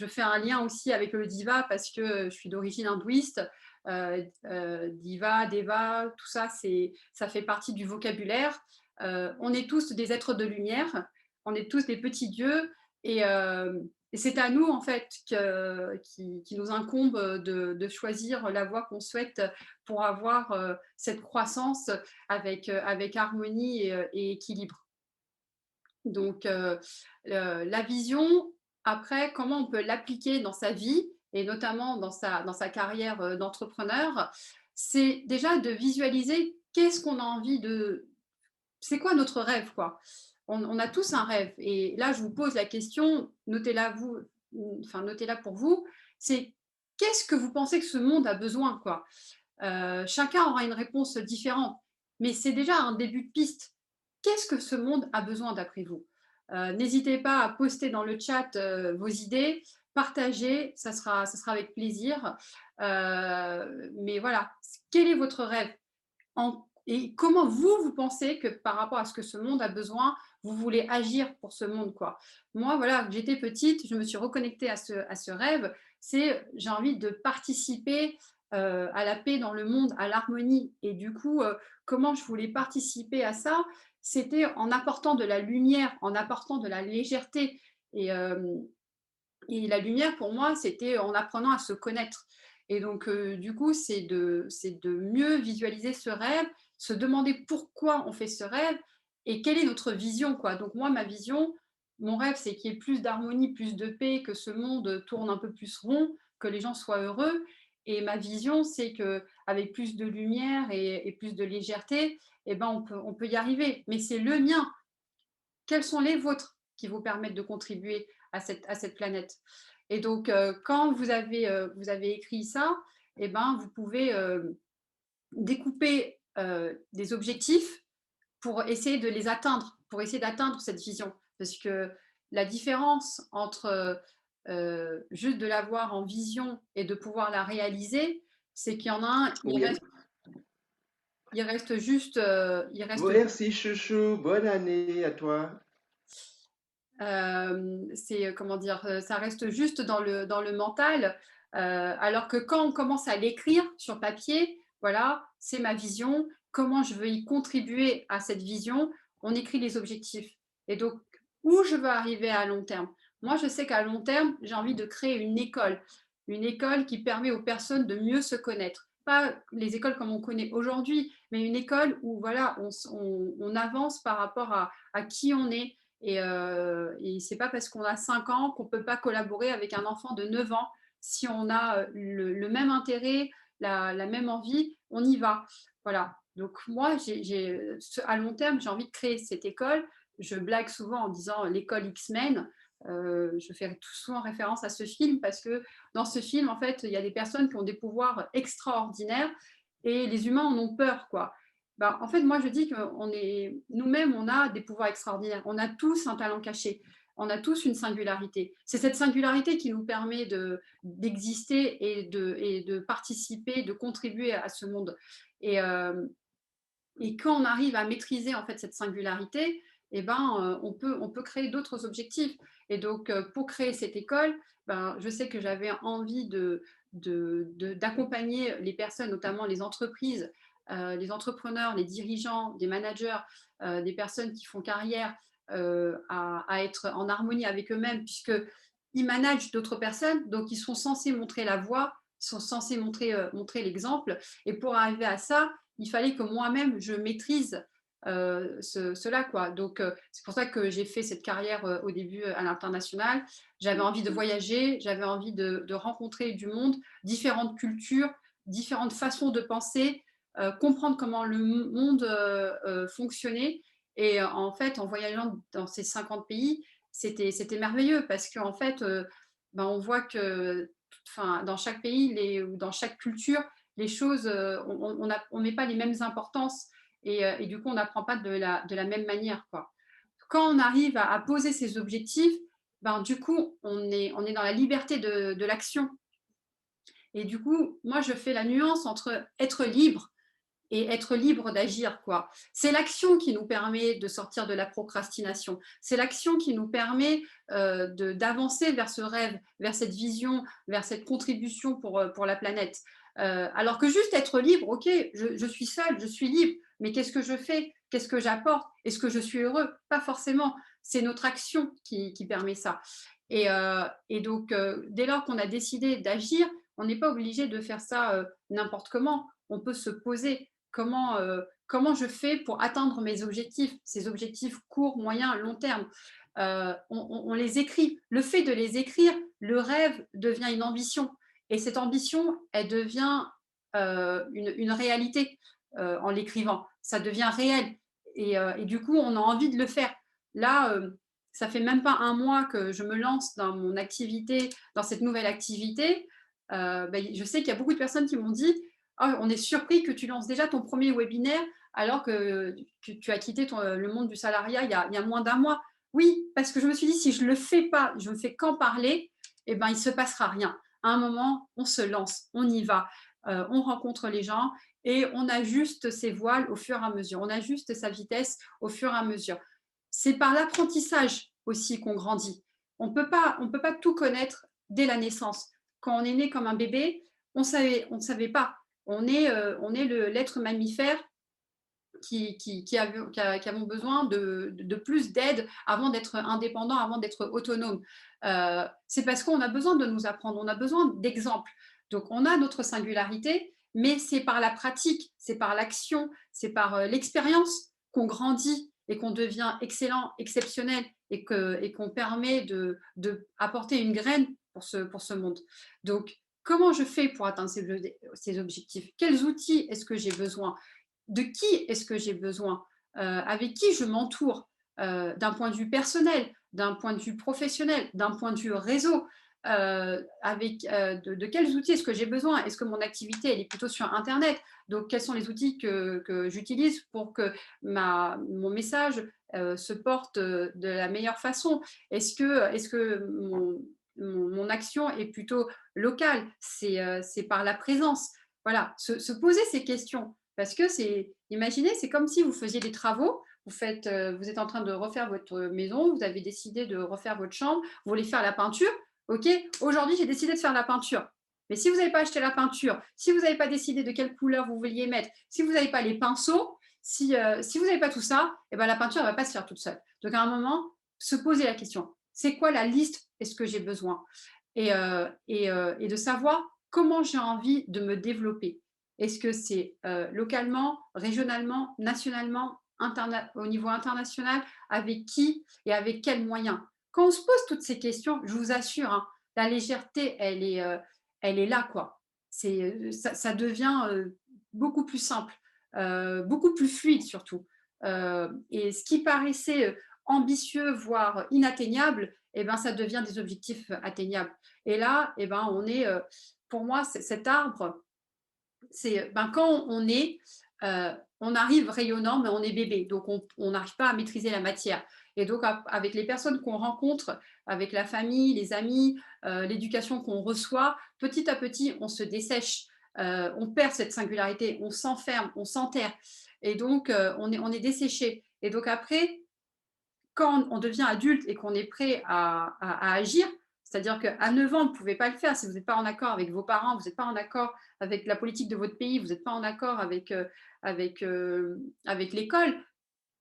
fais un lien aussi avec le Diva parce que je suis d'origine hindouiste. Diva, Deva, tout ça, ça fait partie du vocabulaire. On est tous des êtres de lumière, on est tous des petits dieux et c'est à nous en fait qui nous incombe de choisir la voie qu'on souhaite pour avoir cette croissance avec harmonie et équilibre. Donc la vision, après, comment on peut l'appliquer dans sa vie et notamment dans sa carrière d'entrepreneur, c'est déjà de visualiser qu'est-ce qu'on a envie de... C'est quoi notre rêve, quoi. On a tous un rêve. Et là, je vous pose la question, notez-la pour vous, c'est qu'est-ce que vous pensez que ce monde a besoin, quoi. Chacun aura une réponse différente, mais c'est déjà un début de piste. Qu'est-ce que ce monde a besoin d'après vous? N'hésitez pas à poster dans le chat vos idées, partagez, ça sera avec plaisir. Mais voilà, quel est votre rêve? Et comment vous pensez que par rapport à ce que ce monde a besoin, vous voulez agir pour ce monde, quoi. Moi, voilà, j'étais petite, je me suis reconnectée à ce rêve. J'ai envie de participer à la paix dans le monde, à l'harmonie. Et du coup, comment je voulais participer à ça? C'était en apportant de la lumière, en apportant de la légèreté. Et la lumière, pour moi, c'était en apprenant à se connaître. Et donc, du coup, c'est de mieux visualiser ce rêve, se demander pourquoi on fait ce rêve et quelle est notre vision, quoi. Donc, moi, ma vision, mon rêve, c'est qu'il y ait plus d'harmonie, plus de paix, que ce monde tourne un peu plus rond, que les gens soient heureux. Et ma vision, c'est qu'avec plus de lumière et plus de légèreté, eh ben, on peut y arriver. Mais c'est le mien. Quels sont les vôtres qui vous permettent de contribuer à cette planète? Et donc, quand vous avez écrit ça, eh ben, vous pouvez découper des objectifs pour essayer de les atteindre, pour essayer d'atteindre cette vision. Parce que la différence entre juste de l'avoir en vision et de pouvoir la réaliser, c'est qu'il y en a un, Oui. il reste juste, Merci, chouchou. Bonne année à toi. c'est comment dire, ça reste juste dans le mental, alors que quand on commence à l'écrire sur papier, voilà, c'est ma vision, comment je veux y contribuer à cette vision, on écrit les objectifs. Et donc, où je veux arriver à long terme? Moi, je sais qu'à long terme, j'ai envie de créer une école qui permet aux personnes de mieux se connaître. Pas les écoles comme on connaît aujourd'hui, mais une école où voilà, on avance par rapport à qui on est, et c'est pas parce qu'on a 5 ans qu'on peut pas collaborer avec un enfant de 9 ans. Si on a le même intérêt, la même envie, on y va. Voilà. Donc moi, à long terme, j'ai envie de créer cette école. Je blague souvent en disant l'école X-Men. Je fais tout souvent référence à ce film parce que dans ce film, en fait, il y a des personnes qui ont des pouvoirs extraordinaires et les humains en ont peur, quoi. Ben, en fait, moi, je dis que nous-mêmes, on a des pouvoirs extraordinaires. On a tous un talent caché. On a tous une singularité. C'est cette singularité qui nous permet d'exister et de participer, de contribuer à ce monde. Et, euh, et quand on arrive à maîtriser en fait cette singularité, eh ben, on peut créer d'autres objectifs. Et donc, pour créer cette école, ben, je sais que j'avais envie d'accompagner les personnes, notamment les entreprises, les entrepreneurs, les dirigeants, les managers, des personnes qui font carrière, à être en harmonie avec eux-mêmes, puisqu'ils managent d'autres personnes, donc ils sont censés montrer la voie, ils sont censés montrer l'exemple. Et pour arriver à ça, il fallait que moi-même, je maîtrise cela, quoi. Donc, c'est pour ça que j'ai fait cette carrière au début à l'international. J'avais envie de voyager, j'avais envie de rencontrer du monde, différentes cultures, différentes façons de penser, comprendre comment le monde fonctionnait. Et en fait, en voyageant dans ces 50 pays, c'était merveilleux parce qu'en fait, ben, on voit que dans chaque pays ou dans chaque culture, les choses, on met pas les mêmes importances et du coup, on n'apprend pas de la même manière, quoi. Quand on arrive à poser ses objectifs, ben, du coup, on est dans la liberté de l'action. Et du coup, moi, je fais la nuance entre être libre et être libre d'agir, quoi. C'est l'action qui nous permet de sortir de la procrastination. C'est l'action qui nous permet d'avancer vers ce rêve, vers cette vision, vers cette contribution pour la planète. Alors que juste être libre, ok, je suis seule, je suis libre, mais qu'est-ce que je fais? Qu'est-ce que j'apporte? Est-ce que je suis heureux? Pas forcément. C'est notre action qui permet ça. Et donc, dès lors qu'on a décidé d'agir, on n'est pas obligé de faire ça n'importe comment. On peut se poser comment je fais pour atteindre mes objectifs, ces objectifs courts, moyens, long terme. On les écrit. Le fait de les écrire, le rêve devient une ambition. Et cette ambition, elle devient une réalité en l'écrivant. Ça devient réel. Et du coup, on a envie de le faire. Là, ça fait même pas un mois que je me lance dans mon activité, dans cette nouvelle activité. Je sais qu'il y a beaucoup de personnes qui m'ont dit oh, on est surpris que tu lances déjà ton premier webinaire alors que tu as quitté le monde du salariat il y a moins d'un mois. Oui, parce que je me suis dit, si je ne le fais pas, je ne fais qu'en parler, eh ben, il ne se passera rien. À un moment, on se lance, on y va, on rencontre les gens et on ajuste ses voiles au fur et à mesure, on ajuste sa vitesse au fur et à mesure. C'est par l'apprentissage aussi qu'on grandit. On ne peut pas tout connaître dès la naissance. Quand on est né comme un bébé, on ne savait pas. On est l'être mammifère qui avons besoin de plus d'aide avant d'être indépendants, avant d'être autonomes. C'est parce qu'on a besoin de nous apprendre, on a besoin d'exemples. Donc, on a notre singularité, mais c'est par la pratique, c'est par l'action, c'est par l'expérience qu'on grandit et qu'on devient excellent, exceptionnel et qu'on permet d'apporter une graine pour ce monde. Donc, comment je fais pour atteindre ces objectifs? Quels outils est-ce que j'ai besoin? De qui est-ce que j'ai besoin? Avec qui je m'entoure? D'un point de vue personnel, d'un point de vue professionnel, d'un point de vue réseau, de quels outils est-ce que j'ai besoin? Est-ce que mon activité elle est plutôt sur Internet? Donc, quels sont les outils que j'utilise pour que mon message se porte de la meilleure façon? Est-ce que mon action est plutôt locale? C'est par la présence. Voilà, se poser ces questions. Parce que imaginez, c'est comme si vous faisiez des travaux, vous êtes en train de refaire votre maison, vous avez décidé de refaire votre chambre, vous voulez faire la peinture. Ok, aujourd'hui, j'ai décidé de faire la peinture. Mais si vous n'avez pas acheté la peinture, si vous n'avez pas décidé de quelle couleur vous vouliez mettre, si vous n'avez pas les pinceaux, si vous n'avez pas tout ça, eh ben, la peinture ne va pas se faire toute seule. Donc, à un moment, se poser la question, c'est quoi la liste? Est-ce que j'ai besoin? Et de savoir comment j'ai envie de me développer. Est-ce que c'est localement, régionalement, nationalement, au niveau international, avec qui et avec quels moyens? Quand on se pose toutes ces questions, je vous assure, hein, la légèreté, elle est là, quoi. Ça devient beaucoup plus simple, beaucoup plus fluide surtout. Et ce qui paraissait ambitieux, voire inatteignable, eh ben, ça devient des objectifs atteignables. Et là, eh ben, pour moi, cet arbre, c'est quand on arrive rayonnant, mais on est bébé, donc on n'arrive pas à maîtriser la matière. Et donc, avec les personnes qu'on rencontre, avec la famille, les amis, l'éducation qu'on reçoit, petit à petit, on se dessèche, on perd cette singularité, on s'enferme, on s'enterre. Et donc, on est desséché. Et donc, après, quand on devient adulte et qu'on est prêt à agir, c'est-à-dire qu'à 9 ans, vous ne pouvez pas le faire si vous n'êtes pas en accord avec vos parents, vous n'êtes pas en accord avec la politique de votre pays, vous n'êtes pas en accord avec l'école.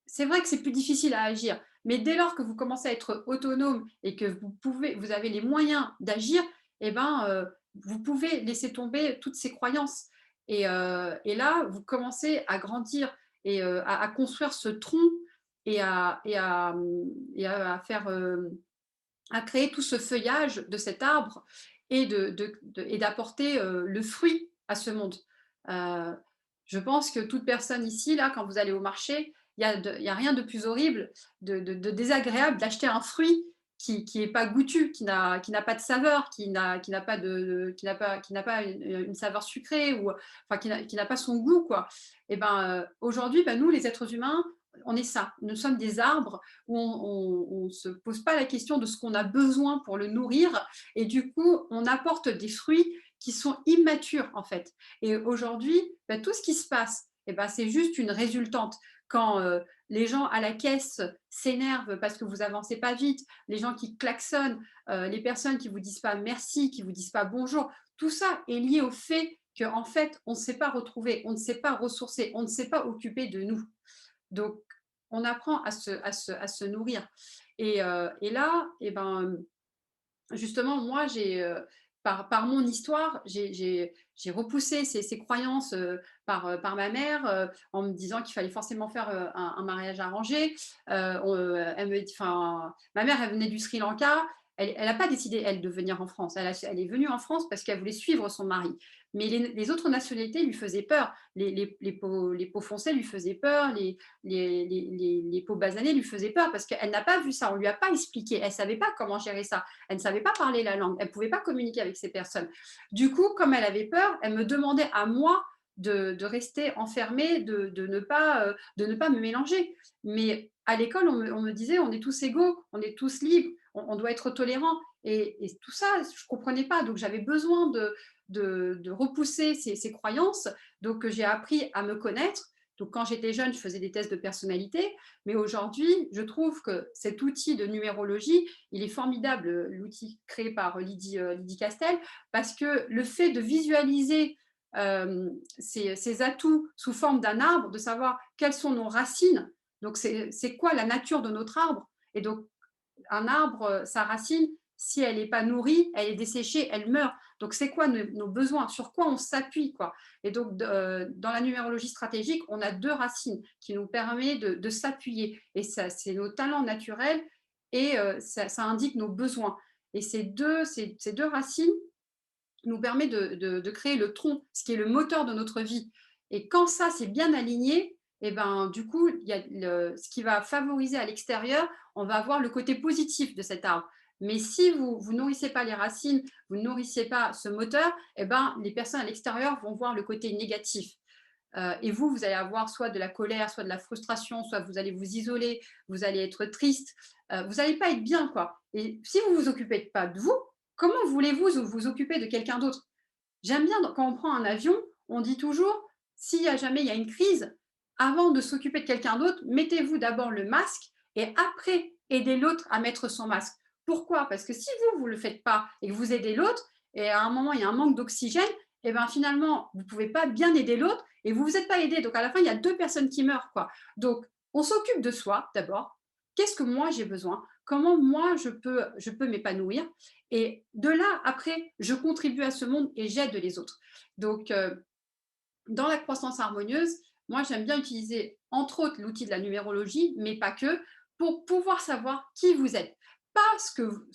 C'est vrai que c'est plus difficile à agir. Mais dès lors que vous commencez à être autonome et que vous avez les moyens d'agir, eh ben, vous pouvez laisser tomber toutes ces croyances. Et là, vous commencez à grandir et à construire ce tronc et à faire à créer tout ce feuillage de cet arbre et d'apporter le fruit à ce monde. Je pense que toute personne ici, là, quand vous allez au marché, il n'y a rien de plus horrible, de désagréable d'acheter un fruit qui n'est pas goûtu, qui n'a pas de saveur, qui n'a pas une saveur sucrée, ou enfin, qui n'a pas son goût, quoi. Et ben, aujourd'hui, nous, les êtres humains, on est ça. Nous sommes des arbres où on ne se pose pas la question de ce qu'on a besoin pour le nourrir. Et du coup, on apporte des fruits qui sont immatures, en fait. Et aujourd'hui, tout ce qui se passe, c'est juste une résultante. Quand les gens à la caisse s'énervent parce que vous avancez pas vite, les gens qui klaxonnent, les personnes qui vous disent pas merci, qui vous disent pas bonjour, tout ça est lié au fait qu'en fait, on ne s'est pas retrouvé, on ne s'est pas ressourcé, on ne s'est pas occupé de nous. Donc, on apprend à se nourrir. Et là, justement, moi, par mon histoire, j'ai repoussé ces croyances par ma mère en me disant qu'il fallait forcément faire un mariage arrangé. Ma mère, elle venait du Sri Lanka. Elle n'a pas décidé, elle, de venir en France. Elle est venue en France parce qu'elle voulait suivre son mari. Mais les autres nationalités lui faisaient peur. Les peaux foncées lui faisaient peur. Les peaux basanées lui faisaient peur parce qu'elle n'a pas vu ça. On ne lui a pas expliqué. Elle ne savait pas comment gérer ça. Elle ne savait pas parler la langue. Elle ne pouvait pas communiquer avec ces personnes. Du coup, comme elle avait peur, elle me demandait à moi de rester enfermée, de ne pas me mélanger. Mais à l'école, on me disait, on est tous égaux, on est tous libres, on doit être tolérants. Et tout ça, je ne comprenais pas. Donc, j'avais besoin de repousser ces croyances. Donc, j'ai appris à me connaître. Donc, quand j'étais jeune, je faisais des tests de personnalité. Mais aujourd'hui, je trouve que cet outil de numérologie, il est formidable, l'outil créé par Lydie Castel, parce que le fait de visualiser ces atouts sous forme d'un arbre, de savoir quelles sont nos racines. Donc, c'est quoi la nature de notre arbre? Et donc, un arbre, sa racine, si elle n'est pas nourrie, elle est desséchée, elle meurt. Donc, c'est quoi nos besoins? Sur quoi on s'appuie, quoi? Et donc, dans la numérologie stratégique, on a 2 racines qui nous permettent de s'appuyer. Et ça, c'est nos talents naturels et ça indique nos besoins. Et ces deux racines nous permettent de créer le tronc, ce qui est le moteur de notre vie. Et quand ça, c'est bien aligné, et ben, du coup, il y a ce qui va favoriser à l'extérieur, on va avoir le côté positif de cet arbre. Mais si vous ne nourrissez pas les racines, vous ne nourrissez pas ce moteur, et ben, les personnes à l'extérieur vont voir le côté négatif. Et vous allez avoir soit de la colère, soit de la frustration, soit vous allez vous isoler, vous allez être triste, vous n'allez pas être bien, quoi. Et si vous ne vous occupez pas de vous, comment voulez-vous vous occuper de quelqu'un d'autre? J'aime bien, quand on prend un avion, on dit toujours, s'il y a jamais il y a une crise, avant de s'occuper de quelqu'un d'autre, mettez-vous d'abord le masque et après, aidez l'autre à mettre son masque. Pourquoi? Parce que si vous ne le faites pas et que vous aidez l'autre, et à un moment, il y a un manque d'oxygène, et ben finalement, vous ne pouvez pas bien aider l'autre et vous ne vous êtes pas aidé. Donc, à la fin, il y a 2 personnes qui meurent, quoi. Donc, on s'occupe de soi d'abord. Qu'est-ce que moi j'ai besoin? Comment moi je peux m'épanouir? Et de là, après, je contribue à ce monde et j'aide les autres. Donc, dans la croissance harmonieuse, moi, j'aime bien utiliser, entre autres, l'outil de la numérologie, mais pas que, pour pouvoir savoir qui vous êtes. Pas ce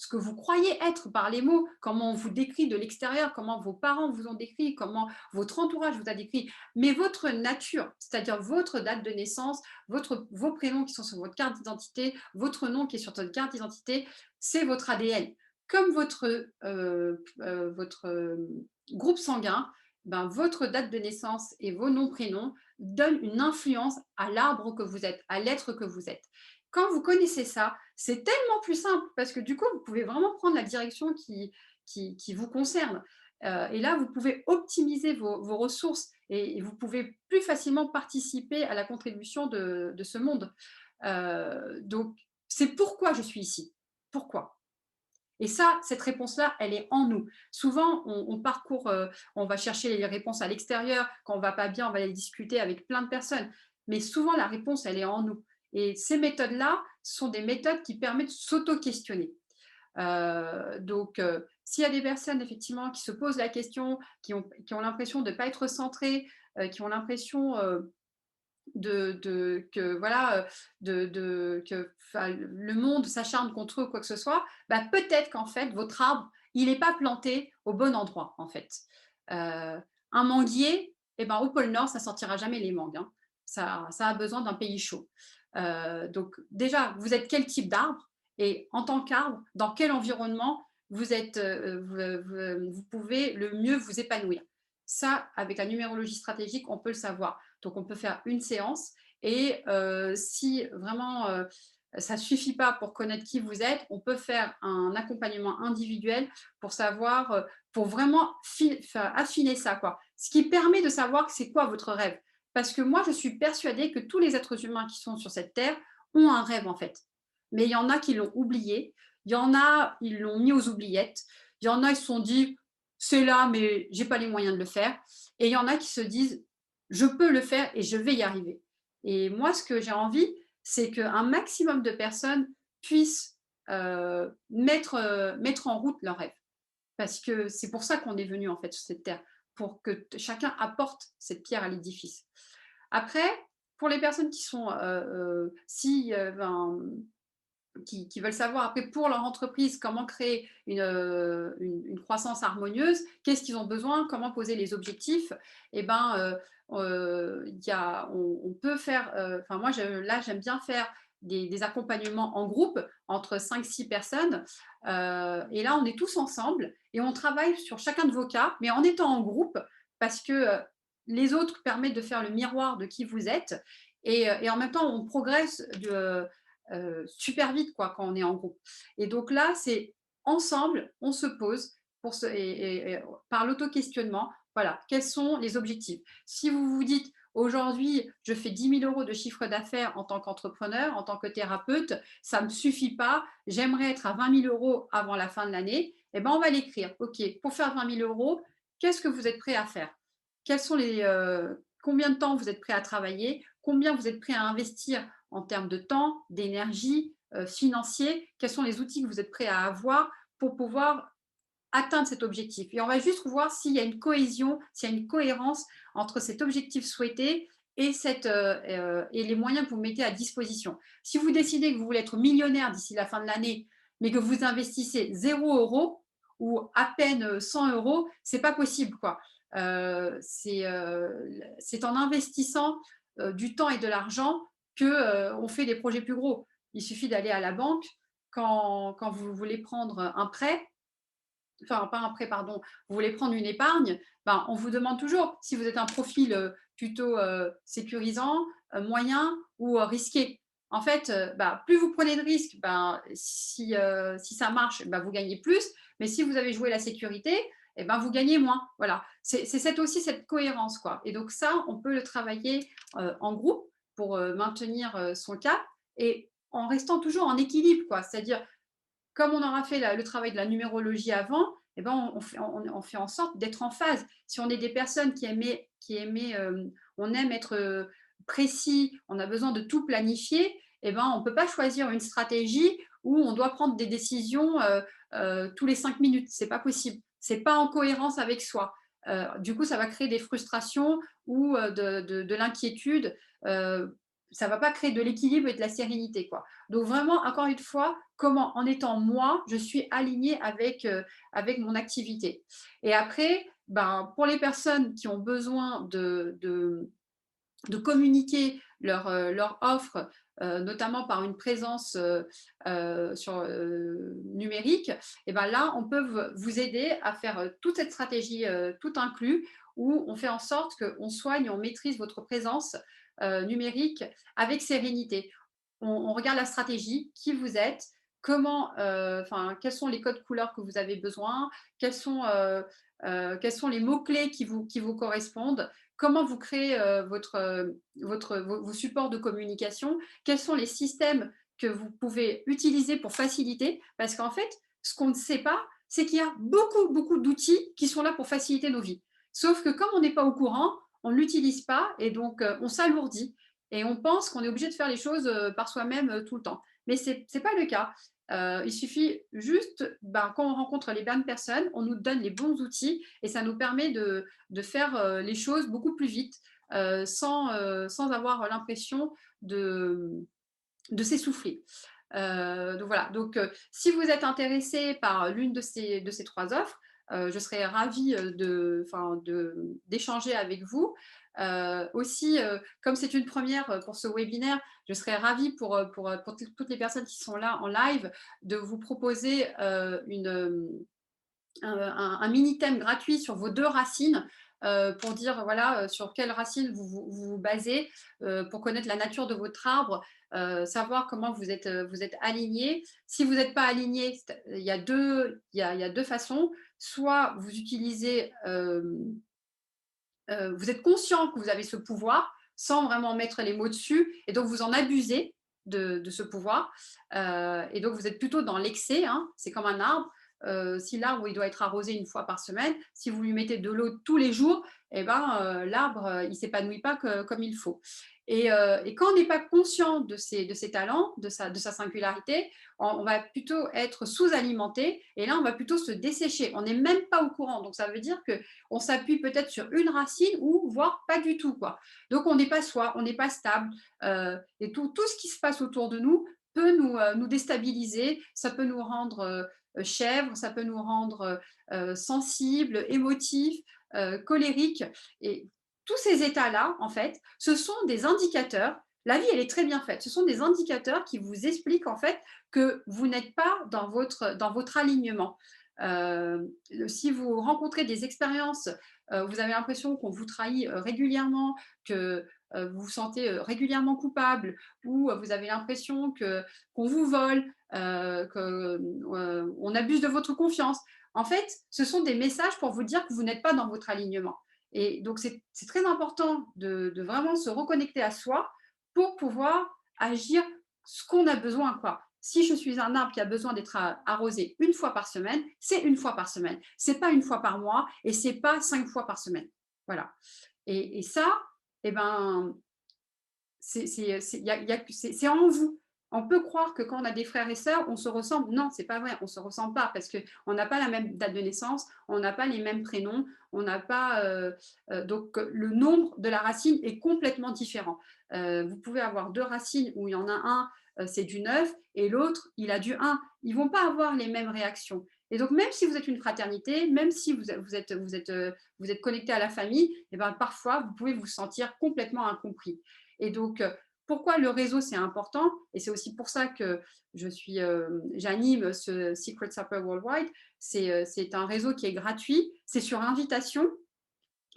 que vous croyez être par les mots, comment on vous décrit de l'extérieur, comment vos parents vous ont décrit, comment votre entourage vous a décrit, mais votre nature, c'est-à-dire votre date de naissance, vos prénoms qui sont sur votre carte d'identité, votre nom qui est sur votre carte d'identité, c'est votre ADN. Comme votre groupe sanguin, ben, votre date de naissance et vos noms, prénoms donnent une influence à l'arbre que vous êtes, à l'être que vous êtes. Quand vous connaissez ça, c'est tellement plus simple parce que du coup, vous pouvez vraiment prendre la direction qui vous concerne. Et là, vous pouvez optimiser vos ressources et vous pouvez plus facilement participer à la contribution de ce monde. Donc, c'est pourquoi je suis ici. Pourquoi? Et ça, cette réponse-là, elle est en nous. Souvent, on parcourt, on va chercher les réponses à l'extérieur. Quand on ne va pas bien, on va aller discuter avec plein de personnes. Mais souvent, la réponse, elle est en nous. Et ces méthodes-là sont des méthodes qui permettent de s'auto-questionner. Donc, s'il y a des personnes, effectivement, qui se posent la question, qui ont l'impression de ne pas être centrées, qui ont l'impression que voilà que le monde s'acharne contre eux, quoi que ce soit, bah, peut-être qu'en fait votre arbre il n'est pas planté au bon endroit en fait. Un manguier, eh ben, au pôle Nord ça sortira jamais les mangues, hein. Ça a besoin d'un pays chaud. Donc déjà vous êtes quel type d'arbre et en tant qu'arbre dans quel environnement vous êtes vous pouvez le mieux vous épanouir. Ça, avec la numérologie stratégique, on peut le savoir. Donc, on peut faire une séance et si vraiment ça ne suffit pas pour connaître qui vous êtes, on peut faire un accompagnement individuel pour savoir, pour vraiment affiner ça, quoi. Ce qui permet de savoir c'est quoi votre rêve. Parce que moi, je suis persuadée que tous les êtres humains qui sont sur cette terre ont un rêve, en fait. Mais il y en a qui l'ont oublié, il y en a, ils l'ont mis aux oubliettes, il y en a, ils se sont dit, c'est là, mais je n'ai pas les moyens de le faire. Et il y en a qui se disent, je peux le faire et je vais y arriver. Et moi, ce que j'ai envie, c'est qu'un maximum de personnes puissent mettre en route leurs rêves. Parce que c'est pour ça qu'on est venu en fait sur cette terre, pour que chacun apporte cette pierre à l'édifice. Après, pour les personnes qui sont, qui veulent savoir après pour leur entreprise comment créer une croissance harmonieuse, qu'est-ce qu'ils ont besoin, comment poser les objectifs, et ben, on peut faire, moi là j'aime bien faire des accompagnements en groupe entre 5-6 personnes et là on est tous ensemble et on travaille sur chacun de vos cas, mais en étant en groupe parce que les autres permettent de faire le miroir de qui vous êtes et en même temps on progresse super vite quoi, quand on est en groupe. Et donc là, c'est ensemble, on se pose par l'auto-questionnement, voilà, quels sont les objectifs. Si vous vous dites, aujourd'hui, je fais 10 000 € de chiffre d'affaires en tant qu'entrepreneur, en tant que thérapeute, ça ne me suffit pas, j'aimerais être à 20 000 € avant la fin de l'année, eh ben, on va l'écrire. OK, pour faire 20 000 €, qu'est-ce que vous êtes prêt à faire? combien de temps vous êtes prêt à travailler, combien vous êtes prêt à investir en termes de temps, d'énergie, financier, quels sont les outils que vous êtes prêt à avoir pour pouvoir atteindre cet objectif. Et on va juste voir s'il y a une cohésion, s'il y a une cohérence entre cet objectif souhaité et les moyens que vous mettez à disposition. Si vous décidez que vous voulez être millionnaire d'ici la fin de l'année, mais que vous investissez 0 € ou à peine 100 €, c'est pas possible, quoi. C'est en investissant du temps et de l'argent qu'on fait des projets plus gros. Il suffit d'aller à la banque quand vous voulez prendre un prêt, enfin pas un prêt, pardon, vous voulez prendre une épargne, ben, on vous demande toujours si vous êtes un profil plutôt sécurisant, moyen ou risqué. En fait, bah, plus vous prenez de risques, ben, si ça marche, ben, vous gagnez plus, mais si vous avez joué la sécurité, eh ben, vous gagnez moins. Voilà, c'est aussi cette cohérence, quoi. Et donc ça, on peut le travailler en groupe pour maintenir son cap et en restant toujours en équilibre, quoi. C'est-à-dire, comme on aura fait le travail de la numérologie avant, eh ben on fait en sorte d'être en phase. Si on est des personnes on aime être précis, on a besoin de tout planifier, eh ben on ne peut pas choisir une stratégie où on doit prendre des décisions tous les 5 minutes. C'est pas possible. C'est pas en cohérence avec soi. Du coup, ça va créer des frustrations ou de l'inquiétude. Ça va pas créer de l'équilibre et de la sérénité, quoi. Donc vraiment, encore une fois, comment, en étant moi, je suis alignée avec mon activité. Et après, ben, pour les personnes qui ont besoin de communiquer leur offre, notamment par une présence numérique, et ben là, on peut vous aider à faire toute cette stratégie tout inclus, où on fait en sorte qu'on soigne, on maîtrise votre présence numérique avec sérénité. On regarde la stratégie, qui vous êtes, quels sont les codes couleurs que vous avez besoin, quels sont les mots-clés qui vous correspondent, comment vous créez vos supports de communication, quels sont les systèmes que vous pouvez utiliser pour faciliter, parce qu'en fait, ce qu'on ne sait pas, c'est qu'il y a beaucoup, beaucoup d'outils qui sont là pour faciliter nos vies. Sauf que comme on n'est pas au courant, on ne l'utilise pas et donc on s'alourdit et on pense qu'on est obligé de faire les choses par soi-même tout le temps. Mais ce n'est pas le cas. Il suffit juste, quand on rencontre les bonnes personnes, on nous donne les bons outils et ça nous permet de faire les choses beaucoup plus vite sans avoir l'impression de s'essouffler. Donc voilà, si vous êtes intéressé par l'une de ces 3 offres, je serais ravie d'échanger avec vous. Aussi, comme c'est une première pour ce webinaire, je serais ravie pour toutes les personnes qui sont là en live de vous proposer un mini thème gratuit sur vos 2 racines pour dire voilà sur quelle racine vous basez pour connaître la nature de votre arbre, savoir comment vous êtes aligné. Si vous n'êtes pas aligné, il y a deux façons. Soit vous utilisez, vous êtes conscient que vous avez ce pouvoir sans vraiment mettre les mots dessus et donc vous en abusez de ce pouvoir et donc vous êtes plutôt dans l'excès, hein. C'est comme un arbre. Si l'arbre il doit être arrosé 1 fois par semaine, si vous lui mettez de l'eau tous les jours, eh ben, l'arbre il ne s'épanouit pas comme il faut. Et quand on n'est pas conscient de ses talents, de sa singularité, on va plutôt être sous-alimenté et là on va plutôt se dessécher. On n'est même pas au courant. Donc ça veut dire qu'on s'appuie peut-être sur une racine ou voire pas du tout, quoi. Donc on n'est pas soi, on n'est pas stable et tout ce qui se passe autour de nous peut nous déstabiliser, ça peut nous rendre chèvres, ça peut nous rendre sensibles, émotifs, colériques. Et tous ces états-là, en fait, ce sont des indicateurs. La vie, elle est très bien faite. Ce sont des indicateurs qui vous expliquent, en fait, que vous n'êtes pas dans votre alignement. Si vous rencontrez des expériences, vous avez l'impression qu'on vous trahit régulièrement, que vous vous sentez régulièrement coupable, ou vous avez l'impression qu'on vous vole, qu'on abuse de votre confiance. En fait, ce sont des messages pour vous dire que vous n'êtes pas dans votre alignement. Et donc, c'est très important de vraiment se reconnecter à soi pour pouvoir agir ce qu'on a besoin, quoi. Si je suis un arbre qui a besoin d'être arrosé 1 fois par semaine, c'est 1 fois par semaine. C'est pas 1 fois par mois et c'est pas 5 fois par semaine. Voilà. Et ça, eh ben, c'est en vous. On peut croire que quand on a des frères et sœurs, on se ressemble. Non, c'est pas vrai, on se ressemble pas parce qu'on n'a pas la même date de naissance, on n'a pas les mêmes prénoms, on n'a pas. Donc, le nombre de la racine est complètement différent. Vous pouvez avoir deux racines où il y en a un, c'est du 9 et l'autre, il a du 1. Ils vont pas avoir les mêmes réactions. Et donc, même si vous êtes une fraternité, même si vous êtes connecté à la famille, et ben, parfois, vous pouvez vous sentir complètement incompris. Et donc, pourquoi le réseau, c'est important? Et c'est aussi pour ça que j'anime ce Secret Supper Worldwide. C'est un réseau qui est gratuit, c'est sur invitation.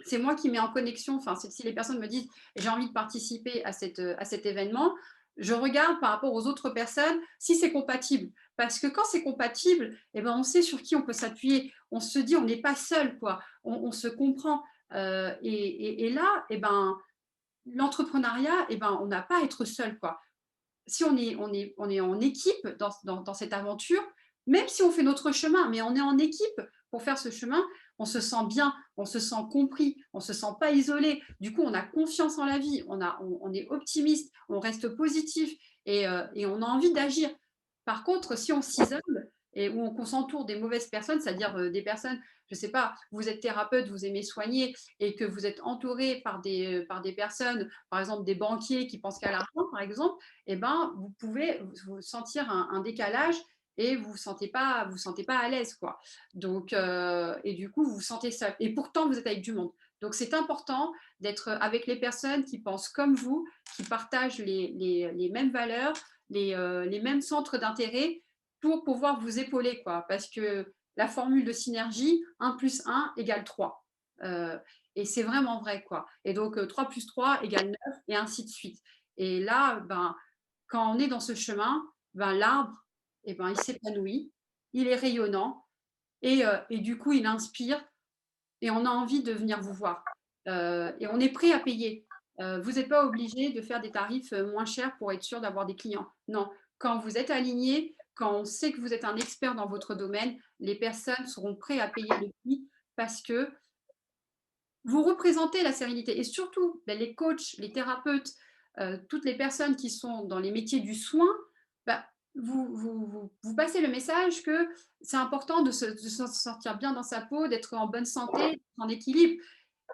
C'est moi qui mets en connexion, enfin, si les personnes me disent j'ai envie de participer à cet événement, je regarde par rapport aux autres personnes si c'est compatible. Parce que quand c'est compatible, eh ben, on sait sur qui on peut s'appuyer. On se dit on n'est pas seul, quoi. On se comprend. Et là, eh ben, l'entrepreneuriat, eh ben, on n'a pas à être seul, quoi. Si on est en équipe dans cette aventure, même si on fait notre chemin, mais on est en équipe pour faire ce chemin, on se sent bien, on se sent compris, on ne se sent pas isolé. Du coup, on a confiance en la vie, on est optimiste, on reste positif et on a envie d'agir. Par contre, si on s'isole et ou qu'on s'entoure des mauvaises personnes, c'est-à-dire des personnes, je ne sais pas, vous êtes thérapeute, vous aimez soigner et que vous êtes entouré par des personnes, par exemple des banquiers qui pensent qu'à l'argent, par exemple, eh ben, vous pouvez vous sentir un décalage et vous ne vous sentez pas à l'aise, quoi. Donc, et du coup, vous vous sentez seul. Et pourtant, vous êtes avec du monde. Donc, c'est important d'être avec les personnes qui pensent comme vous, qui partagent les mêmes valeurs, les mêmes centres d'intérêt pour pouvoir vous épauler, quoi. Parce que la formule de synergie, 1 plus 1 égale 3. Et c'est vraiment vrai, quoi. Et donc, 3 plus 3 égale 9 et ainsi de suite. Et là, ben, quand on est dans ce chemin, ben, l'arbre, eh ben, il s'épanouit, il est rayonnant et du coup, il inspire et on a envie de venir vous voir. Et on est prêt à payer. Vous n'êtes pas obligé de faire des tarifs moins chers pour être sûr d'avoir des clients. Non, quand vous êtes aligné, quand on sait que vous êtes un expert dans votre domaine, les personnes seront prêtes à payer le prix parce que vous représentez la sérénité. Et surtout, ben, les coachs, les thérapeutes, toutes les personnes qui sont dans les métiers du soin, ben, vous passez le message que c'est important de se sentir bien dans sa peau, d'être en bonne santé, en équilibre.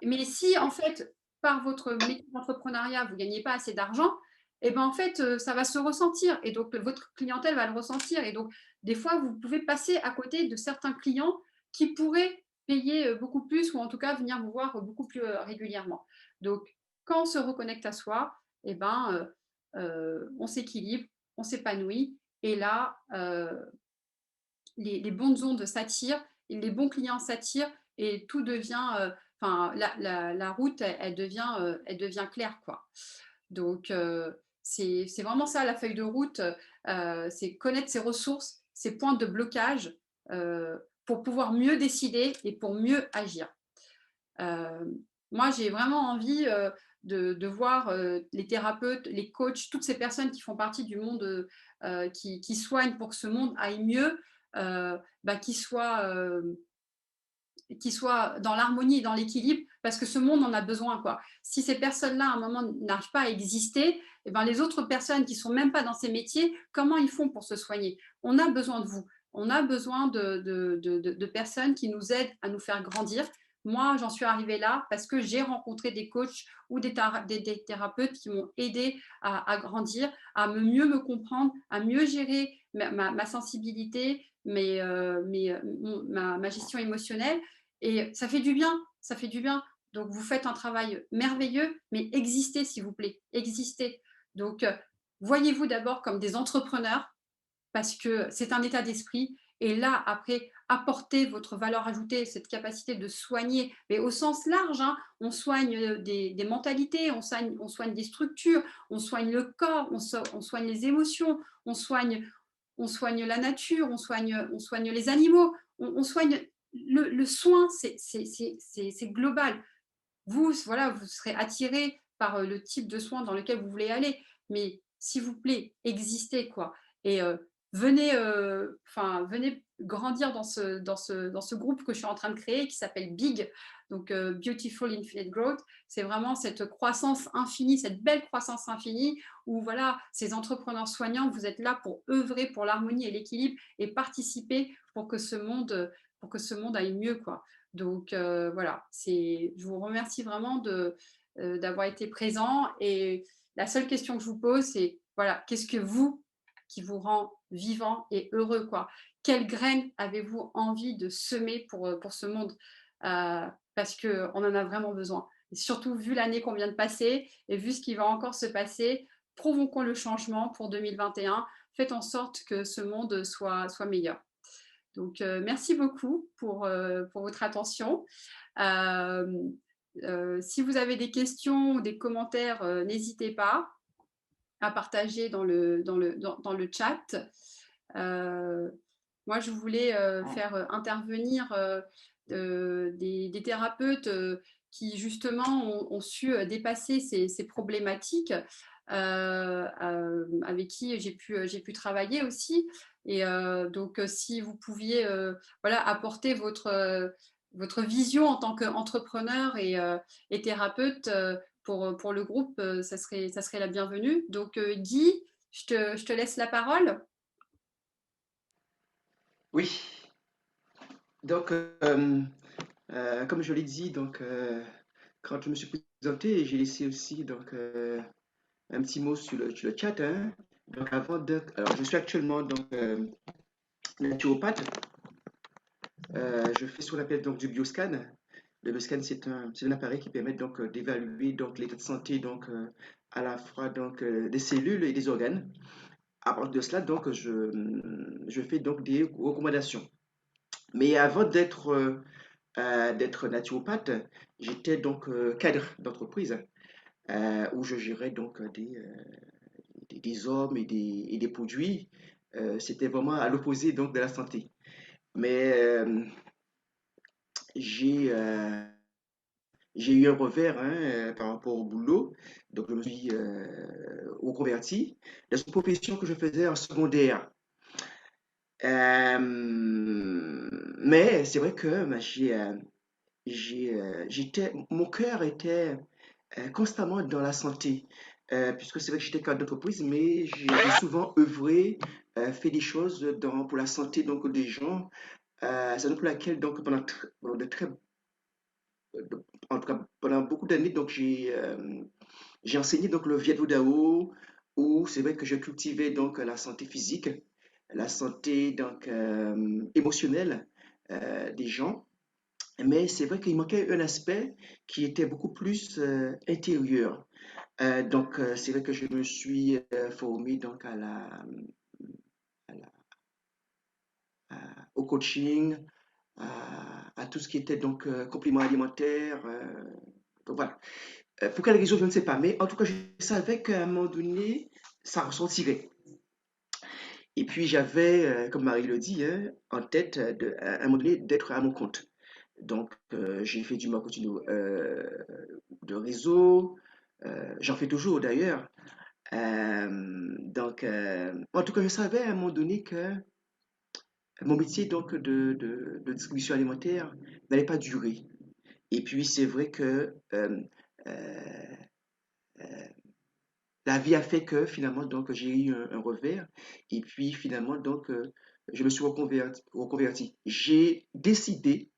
Mais si, en fait, par votre métier d'entrepreneuriat, vous ne gagnez pas assez d'argent, et ben en fait, ça va se ressentir. Et donc, votre clientèle va le ressentir. Et donc, des fois, vous pouvez passer à côté de certains clients qui pourraient payer beaucoup plus ou en tout cas venir vous voir beaucoup plus régulièrement. Donc, quand on se reconnecte à soi, et ben, on s'équilibre, on s'épanouit. Et là, les bonnes ondes s'attirent, et les bons clients s'attirent et tout devient, enfin, la route, elle devient claire, quoi. Donc, c'est vraiment ça la feuille de route, c'est connaître ses ressources, ses points de blocage pour pouvoir mieux décider et pour mieux agir. Moi, j'ai vraiment envie de voir les thérapeutes, les coachs, toutes ces personnes qui font partie du monde, qui soignent pour que ce monde aille mieux, bah, qui soient dans l'harmonie et dans l'équilibre, parce que ce monde en a besoin, quoi. Si ces personnes-là, à un moment, n'arrivent pas à exister, eh ben, les autres personnes qui ne sont même pas dans ces métiers, comment ils font pour se soigner? On a besoin de vous. On a besoin de personnes qui nous aident à nous faire grandir. Moi, j'en suis arrivée là parce que j'ai rencontré des coachs ou des thérapeutes qui m'ont aidé à grandir, à mieux me comprendre, à mieux gérer ma sensibilité, ma gestion émotionnelle. Et ça fait du bien, ça fait du bien. Donc, vous faites un travail merveilleux, mais existez, s'il vous plaît, existez. Donc, voyez-vous d'abord comme des entrepreneurs, parce que c'est un état d'esprit. Et là, après, apportez votre valeur ajoutée, cette capacité de soigner, mais au sens large, hein, on soigne des mentalités, on soigne des structures, on soigne le corps, on soigne les émotions, on soigne la nature, on soigne les animaux, on soigne le soin, c'est global. Vous, voilà, vous serez attiré par le type de soin dans lequel vous voulez aller, mais s'il vous plaît, existez, quoi. Et venez grandir dans ce groupe que je suis en train de créer qui s'appelle BIG, donc Beautiful Infinite Growth. C'est vraiment cette croissance infinie, cette belle croissance infinie où voilà, ces entrepreneurs soignants, vous êtes là pour œuvrer pour l'harmonie et l'équilibre et participer pour que ce monde aille mieux, quoi. Donc voilà, je vous remercie vraiment d'avoir été présent et la seule question que je vous pose, c'est voilà, qu'est-ce que qui vous rend vivant et heureux, quoi. Quelle graine avez-vous envie de semer pour ce monde parce qu'on en a vraiment besoin. Et surtout, vu l'année qu'on vient de passer et vu ce qui va encore se passer, provoquons le changement pour 2021. Faites en sorte que ce monde soit meilleur. Donc, merci beaucoup pour votre attention. Si vous avez des questions ou des commentaires, n'hésitez pas à partager dans le chat. Moi, je voulais faire intervenir des thérapeutes qui, justement, ont su dépasser ces problématiques avec qui j'ai pu travailler aussi. Et donc, si vous pouviez voilà, apporter votre vision en tant qu'entrepreneur et thérapeute pour le groupe, ça serait la bienvenue. Donc, Guy, je te laisse la parole. Oui, donc, comme je l'ai dit, donc, quand je me suis présenté, j'ai laissé aussi donc, un petit mot sur le chat, hein. Donc, alors, je suis actuellement donc, naturopathe. Je fais ce qu'on appelle donc du bioscan. Le bioscan, c'est un appareil qui permet donc d'évaluer donc l'état de santé donc à la fois donc des cellules et des organes. À partir de cela, donc je fais donc des recommandations. Mais avant d'être naturopathe, j'étais donc cadre d'entreprise où je gérais donc des hommes et des produits. C'était vraiment à l'opposé donc de la santé. Mais j'ai euh, j'ai eu un revers hein, par rapport au boulot, donc je me suis reconverti dans une profession que je faisais en secondaire. Mais c'est vrai que bah, mon cœur était constamment dans la santé, puisque c'est vrai que j'étais cadre d'entreprise, mais j'ai souvent œuvré, fait des choses pour la santé donc, des gens. C'est pour laquelle donc, pendant de très en tout cas, pendant beaucoup d'années, donc j'ai enseigné donc le Viet Vo Dao, où c'est vrai que je cultivais donc la santé physique, la santé donc émotionnelle des gens. Mais c'est vrai qu'il manquait un aspect qui était beaucoup plus intérieur. Donc c'est vrai que je me suis formé donc à la- au coaching, à tout ce qui était donc complément alimentaire. Donc voilà. Pour quelle raison, je ne sais pas. Mais en tout cas, je savais qu'à un moment donné, ça ressortirait. Et puis, j'avais, comme Marie le dit, hein, en tête, à un moment donné, d'être à mon compte. Donc, j'ai fait du marketing de réseau. J'en fais toujours d'ailleurs. Donc, en tout cas, je savais à un moment donné que mon métier donc, de distribution alimentaire n'allait pas durer. Et puis, c'est vrai que euh, la vie a fait que finalement donc j'ai eu un revers et puis finalement donc je me suis reconverti. J'ai décidé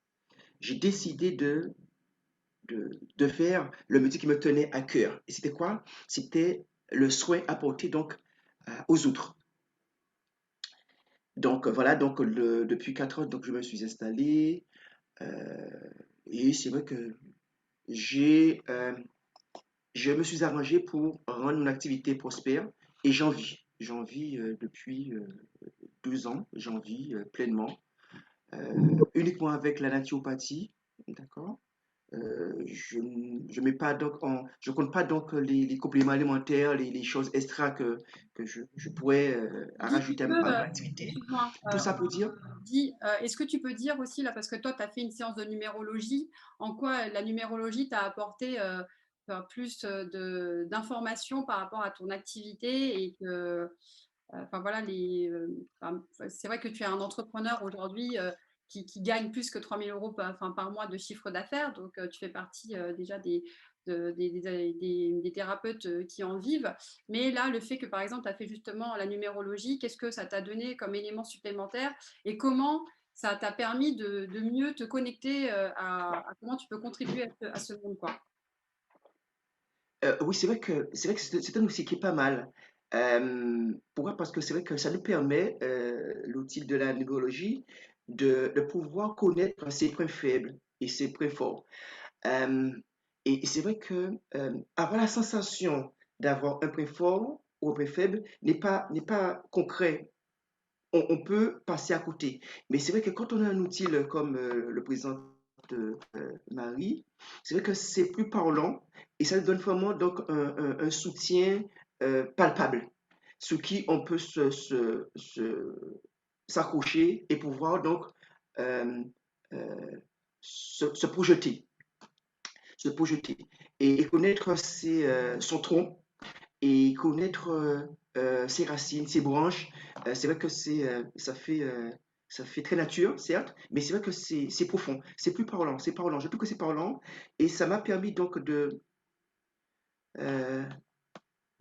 de faire le métier qui me tenait à cœur. Et c'était quoi? C'était le soin apporté donc aux autres. Donc voilà, donc depuis 4 ans, donc je me suis installé euh, et c'est vrai que j'ai je me suis arrangé pour rendre mon activité prospère et j'en vis. J'en vis depuis 2 ans, j'en vis pleinement, uniquement avec la naturopathie, d'accord? Je mets pas donc je compte pas donc les compléments alimentaires, les choses extra que je pourrais Guy, rajouter à mon activité. excuse-moi, Tout ça pour dire, Guy, est-ce que tu peux dire aussi, là, parce que toi, tu as fait une séance de numérologie, en quoi la numérologie t'a apporté plus d'informations par rapport à ton activité et que enfin voilà, c'est vrai que tu es un entrepreneur aujourd'hui qui gagne plus que 3 000 euros par mois de chiffre d'affaires. Donc, tu fais partie déjà des thérapeutes qui en vivent. Mais là, le fait que, par exemple, tu as fait justement la numérologie, qu'est-ce que ça t'a donné comme élément supplémentaire et comment ça t'a permis de mieux te connecter à comment tu peux contribuer à ce monde, quoi. Oui, c'est vrai que c'est un outil qui est pas mal. Pourquoi? Parce que c'est vrai que ça nous permet, l'outil de la numérologie, de pouvoir connaître ses points faibles et ses points forts. Euh, et c'est vrai que avoir la sensation d'avoir un point fort ou un point faible n'est pas concret. On peut passer à côté. Mais c'est vrai que quand on a un outil comme le présente Marie, c'est vrai que c'est plus parlant et ça nous donne vraiment donc un soutien palpable sur qui on peut s'accrocher et pouvoir donc euh, euh, se projeter, se projeter et connaître son tronc et connaître ses racines, ses branches. C'est vrai que ça fait très nature, certes, mais c'est vrai que c'est profond, c'est plus parlant, c'est parlant. Je trouve que c'est parlant et ça m'a permis donc euh,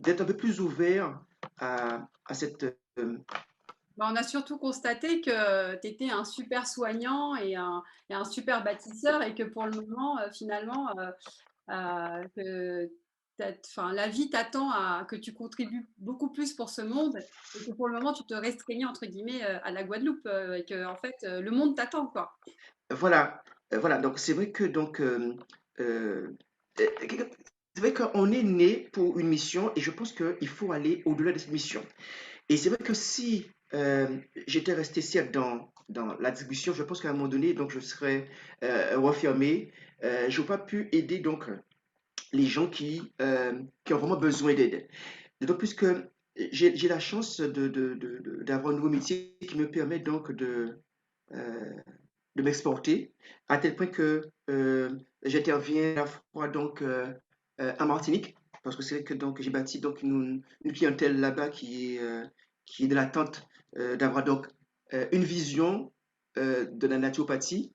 d'être un peu plus ouvert à cette. Bah, on a surtout constaté que tu étais un super soignant et un super bâtisseur et que pour le moment, finalement, que enfin, la vie t'attend à que tu contribues beaucoup plus pour ce monde et que pour le moment, tu te restreignais entre guillemets à la Guadeloupe et que en fait, le monde t'attend, quoi. Voilà, voilà. Donc c'est vrai que donc euh, euh, c'est vrai qu'on est né pour une mission et je pense qu'il faut aller au-delà de cette mission. Et c'est vrai que si j'étais resté seul dans la distribution, je pense qu'à un moment donné, donc je serais refermé. Je n'aurais pas pu aider donc les gens qui ont vraiment besoin d'aide. D'autant plus que j'ai la chance d'avoir un nouveau métier qui me permet donc euh, de m'exporter, à tel point que j'interviens à la fois donc en Martinique, parce que c'est vrai que donc j'ai bâti donc une clientèle là-bas qui est de l'attente d'avoir donc une vision de la naturopathie.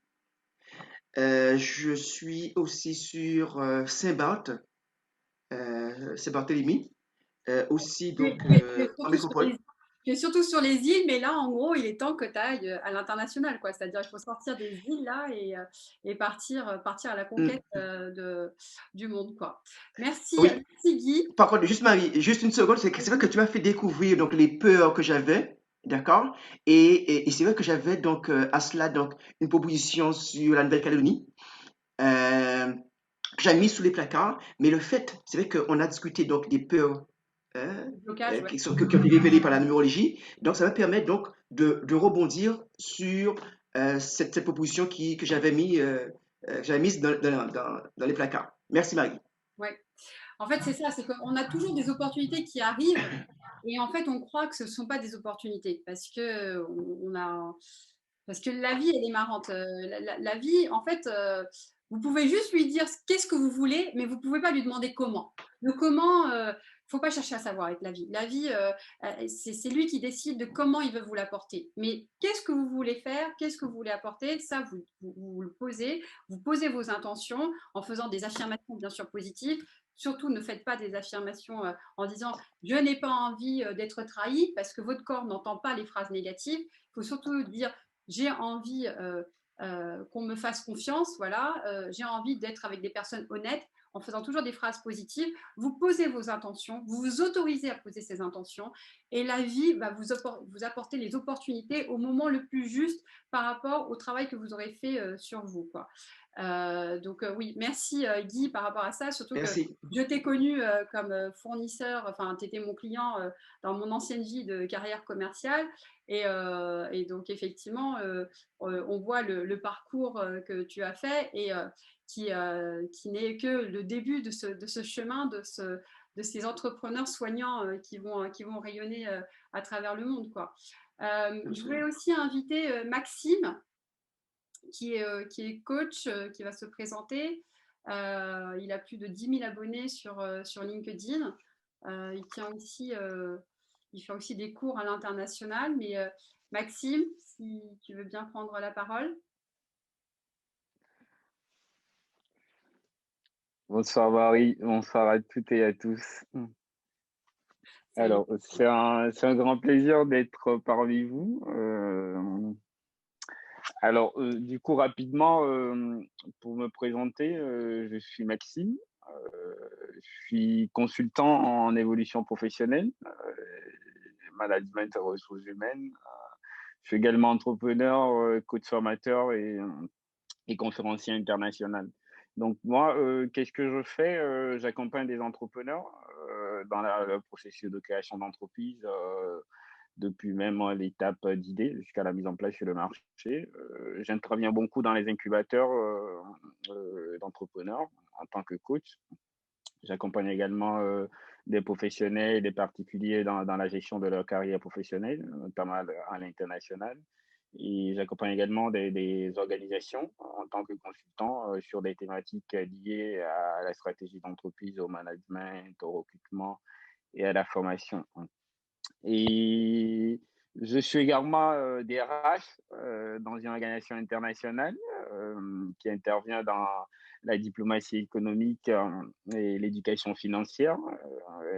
Je suis aussi sur Saint-Barth, Saint-Barthélemy, aussi Tu es, donc tu es en surtout sur métropole. tu es surtout sur les îles, mais là, en gros, il est temps que tu ailles à l'international, quoi. C'est-à-dire, il faut sortir des îles là et partir à la conquête Mm. du monde, quoi. Merci, Oui, merci Guy. par contre, juste Marie, juste une seconde, c'est vrai que tu m'as fait découvrir donc les peurs que j'avais, d'accord? Et c'est vrai que j'avais donc à cela donc une proposition sur la Nouvelle-Calédonie que j'avais mis sous les placards, mais le fait, c'est vrai qu'on a discuté donc des peurs Blocage, ouais. qui ont été révélées par la numérologie, donc ça va permettre donc de rebondir sur cette proposition que j'avais mise dans les placards. Merci Marie. Ouais. En fait, c'est ça, c'est qu'on a toujours des opportunités qui arrivent et en fait, on croit que ce ne sont pas des opportunités parce que la vie, elle est marrante. La vie, en fait, vous pouvez juste lui dire qu'est-ce que vous voulez, mais vous ne pouvez pas lui demander comment. Le comment, il ne faut pas chercher à savoir avec la vie. La vie, c'est lui qui décide de comment il veut vous l'apporter. Mais qu'est-ce que vous voulez faire, qu'est-ce que vous voulez apporter, ça, vous le posez, vous posez vos intentions en faisant des affirmations bien sûr positives. Surtout, ne faites pas des affirmations en disant je n'ai pas envie d'être trahi parce que votre corps n'entend pas les phrases négatives. Il faut surtout dire j'ai envie qu'on me fasse confiance, voilà, j'ai envie d'être avec des personnes honnêtes en faisant toujours des phrases positives. Vous posez vos intentions, vous vous autorisez à poser ces intentions et la vie va vous apporter les opportunités au moment le plus juste par rapport au travail que vous aurez fait sur vous, quoi. Donc oui, merci Guy par rapport à ça, surtout que Merci. je t'ai connu comme fournisseur, enfin tu étais mon client dans mon ancienne vie de carrière commerciale et donc effectivement on voit le parcours que tu as fait et qui n'est que le début de ce chemin, de ces entrepreneurs soignants qui vont rayonner à travers le monde, quoi. Je voulais Absolument. aussi inviter Maxime qui est coach, qui va se présenter. Il a plus de 10 000 abonnés sur LinkedIn. Il tient aussi il fait aussi des cours à l'international. Mais Maxime, si tu veux bien prendre la parole. Bonsoir Marie, bonsoir à toutes et à tous. Salut. Alors, c'est un grand plaisir d'être parmi vous. Alors, du coup, rapidement, pour me présenter, je suis Maxime, je suis consultant en évolution professionnelle, management et ressources humaines. Je suis également entrepreneur, coach formateur et conférencier international. Donc moi, qu'est-ce que je fais? J'accompagne des entrepreneurs dans le processus de création d'entreprise, depuis même l'étape d'idée jusqu'à la mise en place sur le marché. J'interviens beaucoup dans les incubateurs d'entrepreneurs en tant que coach. J'accompagne également des professionnels et des particuliers dans la gestion de leur carrière professionnelle, notamment à l'international. Et j'accompagne également des organisations en tant que consultant sur des thématiques liées à la stratégie d'entreprise, au management, au recrutement et à la formation. Et je suis également DRH dans une organisation internationale qui intervient dans la diplomatie économique et l'éducation financière.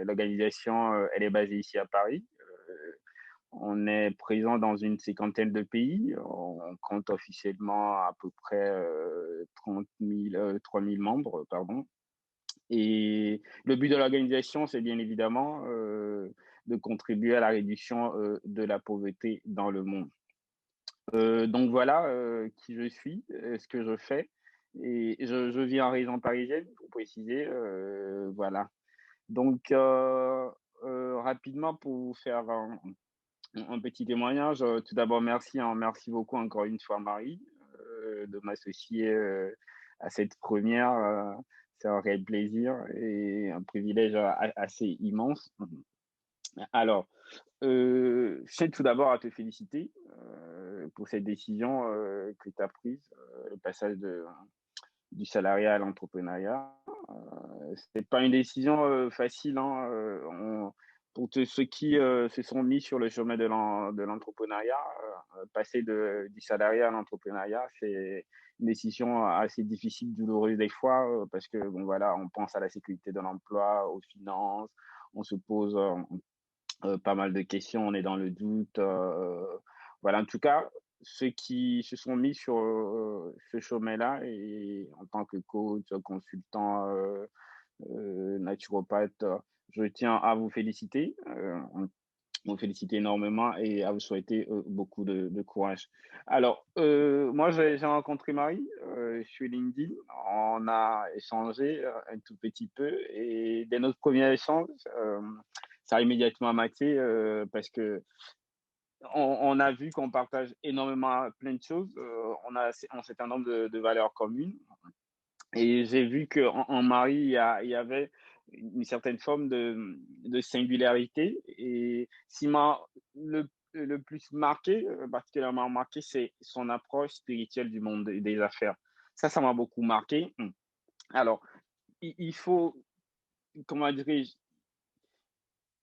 L'organisation, elle est basée ici à Paris. On est présent dans une cinquantaine de pays. On compte officiellement à peu près 3 000 membres, pardon. Et le but de l'organisation, c'est bien évidemment de contribuer à la réduction de la pauvreté dans le monde. Donc voilà qui je suis, ce que je fais. Et je vis en région parisienne, pour préciser. Voilà. Donc, rapidement, pour vous faire un petit témoignage, tout d'abord, merci, hein, merci beaucoup encore une fois, Marie, de m'associer à cette première. C'est un réel plaisir et un privilège assez immense. Alors, je tiens tout d'abord à te féliciter pour cette décision que tu as prise, le passage du salariat à l'entrepreneuriat. C'est pas une décision facile, hein. Pour ceux qui se sont mis sur le chemin de l'entrepreneuriat, passer du salariat à l'entrepreneuriat, c'est une décision assez difficile, douloureuse des fois, parce que bon voilà, on pense à la sécurité de l'emploi, aux finances, on se pose pas mal de questions, on est dans le doute. Voilà, en tout cas, ceux qui se sont mis sur ce chemin-là et en tant que coach, consultant, naturopathe, je tiens à vous féliciter, vous féliciter énormément et à vous souhaiter beaucoup de courage. Alors, moi, j'ai rencontré Marie sur LinkedIn. On a échangé un tout petit peu et dès notre premier échange, ça a immédiatement matché parce que on a vu qu'on partage énormément plein de choses. On a un certain nombre de valeurs communes. Et j'ai vu qu'en Marie, il y avait une certaine forme de singularité. Et ce qui m'a le plus marqué, particulièrement marqué, c'est son approche spirituelle du monde des affaires. Ça m'a beaucoup marqué. Alors, il faut, comment dirais-je,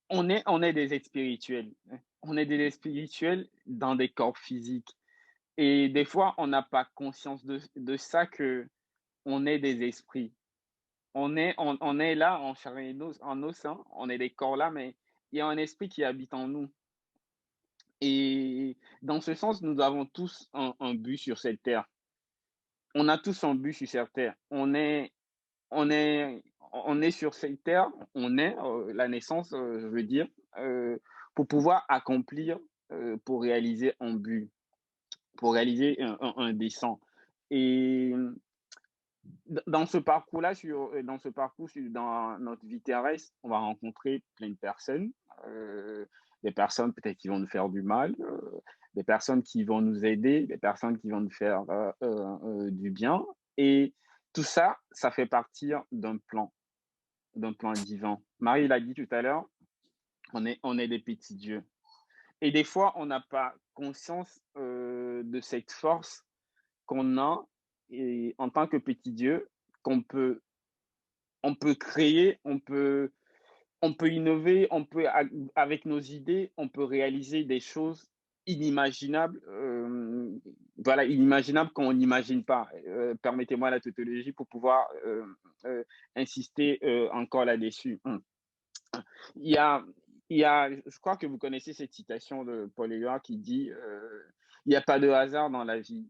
on est des êtres spirituels. On est des êtres spirituels dans des corps physiques. Et des fois, on n'a pas conscience de ça, que on est des esprits. On est là en chair et en os, hein. On est des corps là, mais il y a un esprit qui habite en nous. Et dans ce sens, nous avons tous un but sur cette terre. On a tous un but sur cette terre. On est sur cette terre, on est la naissance, je veux dire, pour pouvoir accomplir, pour réaliser un but, pour réaliser un dessein. Et dans ce parcours-là, dans notre vie terrestre, on va rencontrer plein de personnes, des personnes peut-être qui vont nous faire du mal, des personnes qui vont nous aider, des personnes qui vont nous faire du bien. Et tout ça, ça fait partir d'un plan divin. Marie l'a dit tout à l'heure, on est des petits dieux. Et des fois, on n'a pas conscience de cette force qu'on a et en tant que petit Dieu, on peut créer, on peut on peut innover, avec nos idées, on peut réaliser des choses inimaginables, voilà, inimaginables qu'on n'imagine pas. Permettez-moi la tautologie pour pouvoir insister encore là-dessus. Il y a, je crois que vous connaissez cette citation de Paul Éluard qui dit il n'y a pas de hasard dans la vie,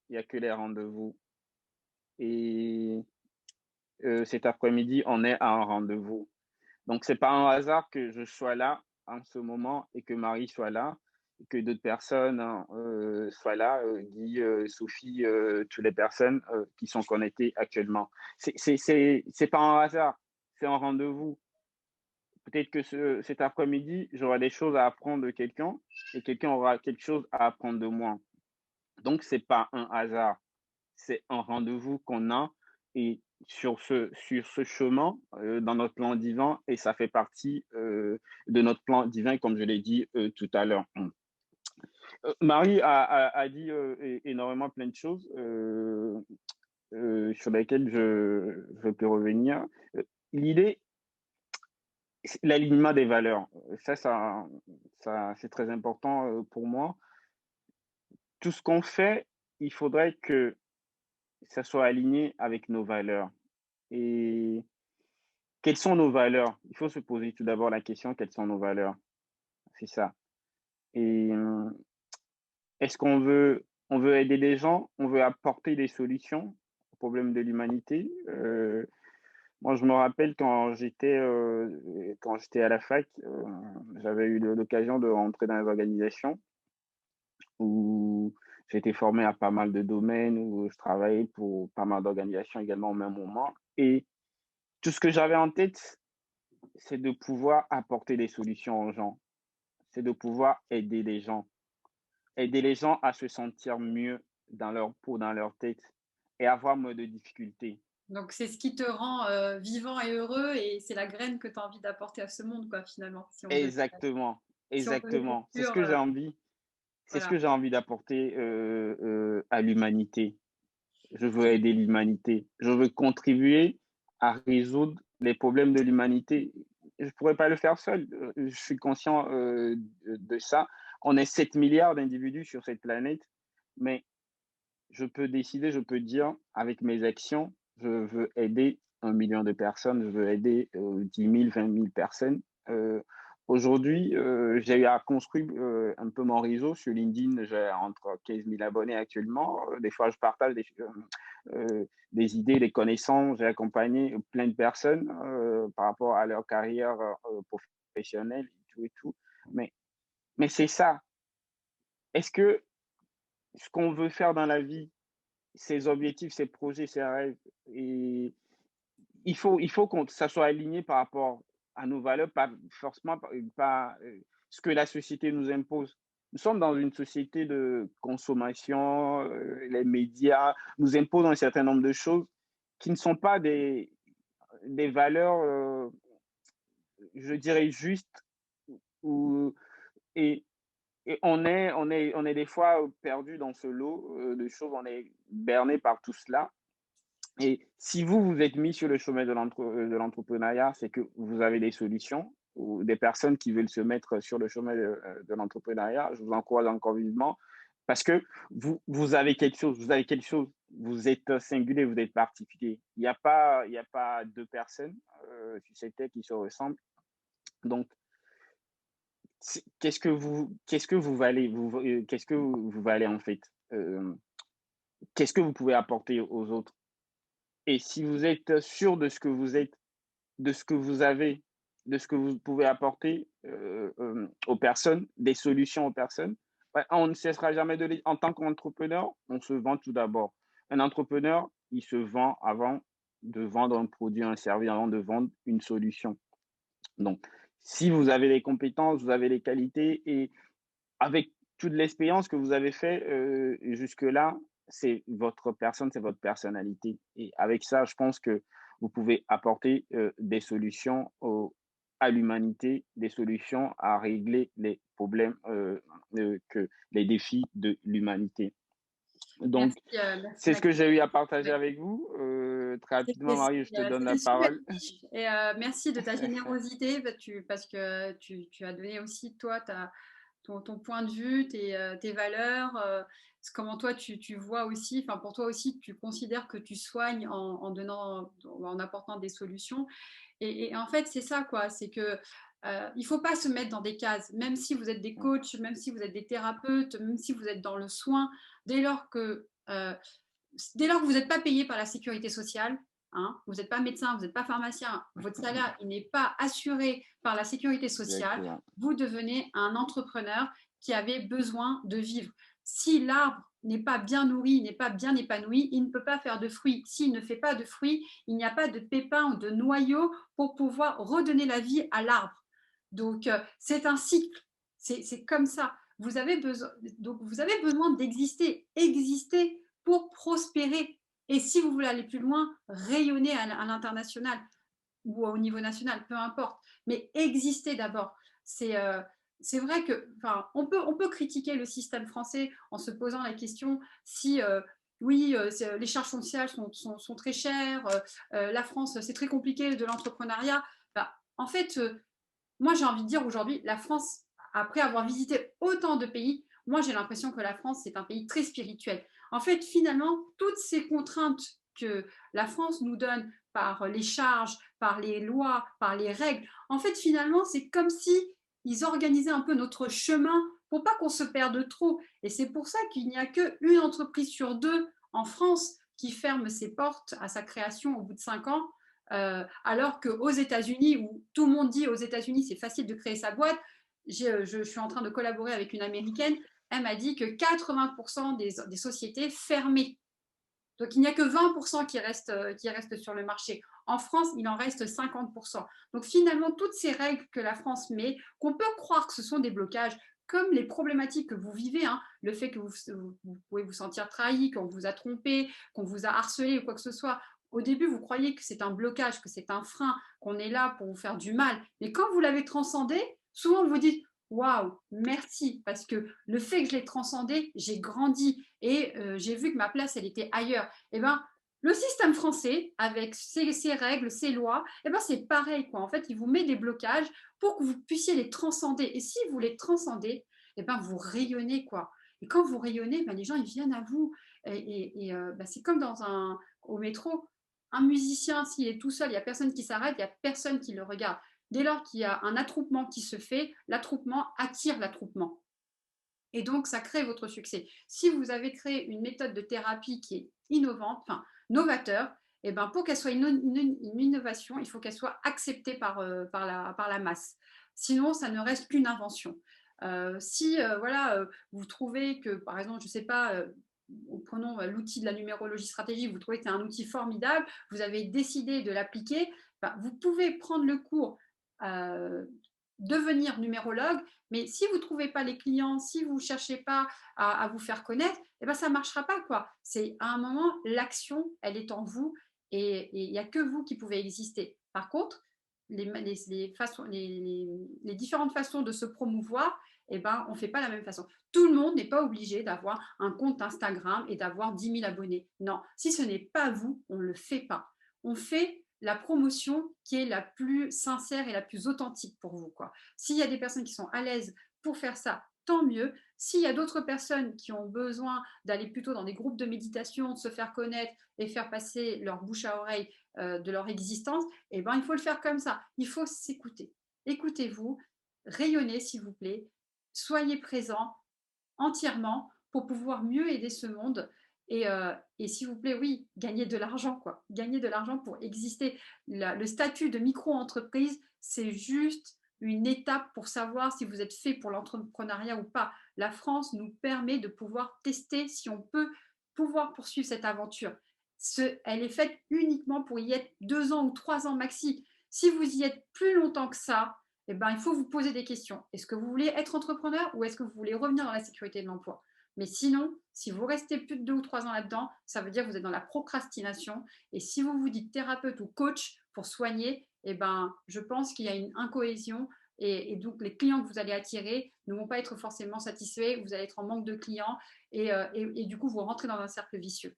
il n'y a que les rendez-vous. Et cet après-midi, on est à un rendez-vous. Donc, c'est pas un hasard que je sois là en ce moment et que Marie soit là, et que d'autres personnes soient là, Guy, Sophie, toutes les personnes qui sont connectées actuellement. C'est pas un hasard, c'est un rendez-vous. Peut-être que cet après-midi, j'aurai des choses à apprendre de quelqu'un et quelqu'un aura quelque chose à apprendre de moi. Donc, c'est pas un hasard, c'est un rendez-vous qu'on a et sur ce chemin dans notre plan divin et ça fait partie de notre plan divin, comme je l'ai dit tout à l'heure. Marie a dit énormément plein de choses sur lesquelles je peux revenir. L'idée, c'est l'alignement des valeurs. Ça c'est très important pour moi. Tout ce qu'on fait, il faudrait que ça soit aligné avec nos valeurs. Et quelles sont nos valeurs? Il faut se poser tout d'abord la question, quelles sont nos valeurs? C'est ça. Et est-ce on veut aider les gens? On veut apporter des solutions aux problèmes de l'humanité? Moi, je me rappelle quand j'étais à la fac, j'avais eu l'occasion de rentrer dans les organisations où j'ai été formé à pas mal de domaines, où je travaillais pour pas mal d'organisations également au même moment. Et tout ce que j'avais en tête, c'est de pouvoir apporter des solutions aux gens. C'est de pouvoir aider les gens. Aider les gens à se sentir mieux dans leur peau, dans leur tête et avoir moins de difficultés. Donc, c'est ce qui te rend vivant et heureux et c'est la graine que tu as envie d'apporter à ce monde, quoi, finalement. Si on veut, Exactement, si on veut exactement. C'est ce conclure, que j'ai envie. C'est ce voilà. que j'ai envie d'apporter à l'humanité. Je veux aider l'humanité. Je veux contribuer à résoudre les problèmes de l'humanité. Je ne pourrais pas le faire seul. Je suis conscient de ça. On est 7 milliards d'individus sur cette planète, mais je peux décider, je peux dire avec mes actions, je veux aider 1 million de personnes, je veux aider 10 000, 20 000 personnes. Aujourd'hui, j'ai eu à construire un peu mon réseau sur LinkedIn. J'ai entre 15 000 abonnés actuellement. Des fois, je partage des idées, des connaissances. J'ai accompagné plein de personnes par rapport à leur carrière professionnelle et tout et tout. Mais c'est ça. Est-ce que ce qu'on veut faire dans la vie, ses objectifs, ses projets, ses rêves, et il faut que ça soit aligné par rapport à nos valeurs, pas forcément pas ce que la société nous impose. Nous sommes dans une société de consommation, les médias nous imposent un certain nombre de choses qui ne sont pas des valeurs, je dirais, justes. Ou, et, et on est des fois perdu dans ce lot de choses, on est berné par tout cela. Et si vous êtes mis sur le chemin de l'entrepreneuriat, c'est que vous avez des solutions ou des personnes qui veulent se mettre sur le chemin de l'entrepreneuriat. Je vous encourage encore vivement parce que vous avez quelque chose, vous êtes singulier, vous êtes particulier. Il y a pas deux personnes sur cette terre qui se ressemblent. Donc, qu'est-ce que vous valez, qu'est-ce que vous valez en fait? Qu'est-ce que vous pouvez apporter aux autres? Et si vous êtes sûr de ce que vous êtes, de ce que vous avez, de ce que vous pouvez apporter aux personnes, des solutions aux personnes, ouais, on ne cessera jamais de les... En tant qu'entrepreneur, on se vend tout d'abord. Un entrepreneur, il se vend avant de vendre un produit, un service, avant de vendre une solution. Donc, si vous avez les compétences, vous avez les qualités et avec toute l'expérience que vous avez fait jusque-là, c'est votre personne, c'est votre personnalité. Et avec ça, je pense que vous pouvez apporter des solutions à l'humanité, des solutions à régler les problèmes, les défis de l'humanité. Donc, Merci, c'est ce que Maxime. j'ai eu à partager Ouais. avec vous. très rapidement, Marie, je te donne la C'était super parole. riche. Et merci de ta générosité parce que tu as donné aussi, toi, ton point de vue, tes valeurs, comment toi tu vois aussi, enfin pour toi aussi, tu considères que tu soignes en apportant des solutions. Et en fait, c'est ça, quoi. C'est que il faut pas se mettre dans des cases, même si vous êtes des coachs, même si vous êtes des thérapeutes, même si vous êtes dans le soin, dès lors que vous n'êtes pas payé par la sécurité sociale, hein, vous n'êtes pas médecin, vous n'êtes pas pharmacien, votre salaire il n'est pas assuré par la sécurité sociale, Exactement. vous devenez un entrepreneur qui avait besoin de vivre. Si l'arbre n'est pas bien nourri, n'est pas bien épanoui, il ne peut pas faire de fruits. S'il ne fait pas de fruits, il n'y a pas de pépins ou de noyaux pour pouvoir redonner la vie à l'arbre. Donc, c'est un cycle. C'est comme ça. Vous avez besoin d'exister. Exister pour prospérer. Et si vous voulez aller plus loin, rayonner à l'international ou au niveau national, peu importe. Mais exister d'abord. C'est vrai que, enfin, on peut critiquer le système français en se posant la question si, oui, les charges sociales sont très chères, la France, c'est très compliqué de l'entrepreneuriat. Bah, en fait, moi, j'ai envie de dire aujourd'hui, la France, après avoir visité autant de pays, moi, j'ai l'impression que la France, c'est un pays très spirituel. En fait, finalement, toutes ces contraintes que la France nous donne par les charges, par les lois, par les règles, en fait, finalement, c'est comme si ils organisaient un peu notre chemin pour pas qu'on se perde trop. Et c'est pour ça qu'il n'y a qu'une entreprise sur deux en France qui ferme ses portes à sa création au bout de 5 ans, alors qu'aux États-Unis, où tout le monde dit aux États-Unis c'est facile de créer sa boîte, je suis en train de collaborer avec une américaine, elle m'a dit que 80% des sociétés fermaient. Donc il n'y a que 20% qui restent sur le marché. En France, il en reste 50%. Donc finalement, toutes ces règles que la France met, qu'on peut croire que ce sont des blocages, comme les problématiques que vous vivez, hein, le fait que vous pouvez vous sentir trahi, qu'on vous a trompé, qu'on vous a harcelé ou quoi que ce soit. Au début, vous croyez que c'est un blocage, que c'est un frein, qu'on est là pour vous faire du mal. Mais quand vous l'avez transcendé, souvent vous dites waouh, merci, parce que le fait que je l'ai transcendé, j'ai grandi et j'ai vu que ma place, elle était ailleurs. Et ben, le système français, avec ses règles, ses lois, et ben, c'est pareil, quoi. En fait, il vous met des blocages pour que vous puissiez les transcender. Et si vous les transcendez, et ben, vous rayonnez, quoi. Et quand vous rayonnez, ben, les gens, ils viennent à vous. Ben, c'est comme au métro. Un musicien, s'il est tout seul, il n'y a personne qui s'arrête, il n'y a personne qui le regarde. Dès lors qu'il y a un attroupement qui se fait, l'attroupement attire l'attroupement. Et donc, ça crée votre succès. Si vous avez créé une méthode de thérapie qui est innovante, enfin, novateur, et ben pour qu'elle soit une innovation, il faut qu'elle soit acceptée par la masse. Sinon, ça ne reste qu'une invention. Si voilà, vous trouvez que, par exemple, je ne sais pas, prenons l'outil de la numérologie stratégique, vous trouvez que c'est un outil formidable, vous avez décidé de l'appliquer, ben, vous pouvez prendre le cours, euh, devenir numérologue, mais si vous ne trouvez pas les clients, si vous ne cherchez pas à vous faire connaître, eh ben ça ne marchera pas, quoi. C'est à un moment, l'action, elle est en vous et il n'y a que vous qui pouvez exister. Par contre, les différentes façons de se promouvoir, eh ben, on ne fait pas la même façon. Tout le monde n'est pas obligé d'avoir un compte Instagram et d'avoir 10 000 abonnés. Non, si ce n'est pas vous, on ne le fait pas. On fait la promotion qui est la plus sincère et la plus authentique pour vous, quoi. S'il y a des personnes qui sont à l'aise pour faire ça, tant mieux. S'il y a d'autres personnes qui ont besoin d'aller plutôt dans des groupes de méditation, de se faire connaître et faire passer leur bouche à oreille de leur existence, eh ben, il faut le faire comme ça. Il faut s'écouter. Écoutez-vous, rayonnez s'il vous plaît, soyez présent entièrement pour pouvoir mieux aider ce monde. Et s'il vous plaît, oui, gagner de l'argent, quoi. Gagner de l'argent pour exister. Le statut de micro-entreprise, c'est juste une étape pour savoir si vous êtes fait pour l'entrepreneuriat ou pas. La France nous permet de pouvoir tester si on peut pouvoir poursuivre cette aventure. Elle est faite uniquement pour y être 2 ans ou 3 ans maxi. Si vous y êtes plus longtemps que ça, eh ben, il faut vous poser des questions. Est-ce que vous voulez être entrepreneur ou est-ce que vous voulez revenir dans la sécurité de l'emploi? Mais sinon, si vous restez plus de 2 ou 3 ans là-dedans, ça veut dire que vous êtes dans la procrastination. Et si vous vous dites thérapeute ou coach pour soigner, eh ben, je pense qu'il y a une incohésion et donc les clients que vous allez attirer ne vont pas être forcément satisfaits, vous allez être en manque de clients et du coup, vous rentrez dans un cercle vicieux.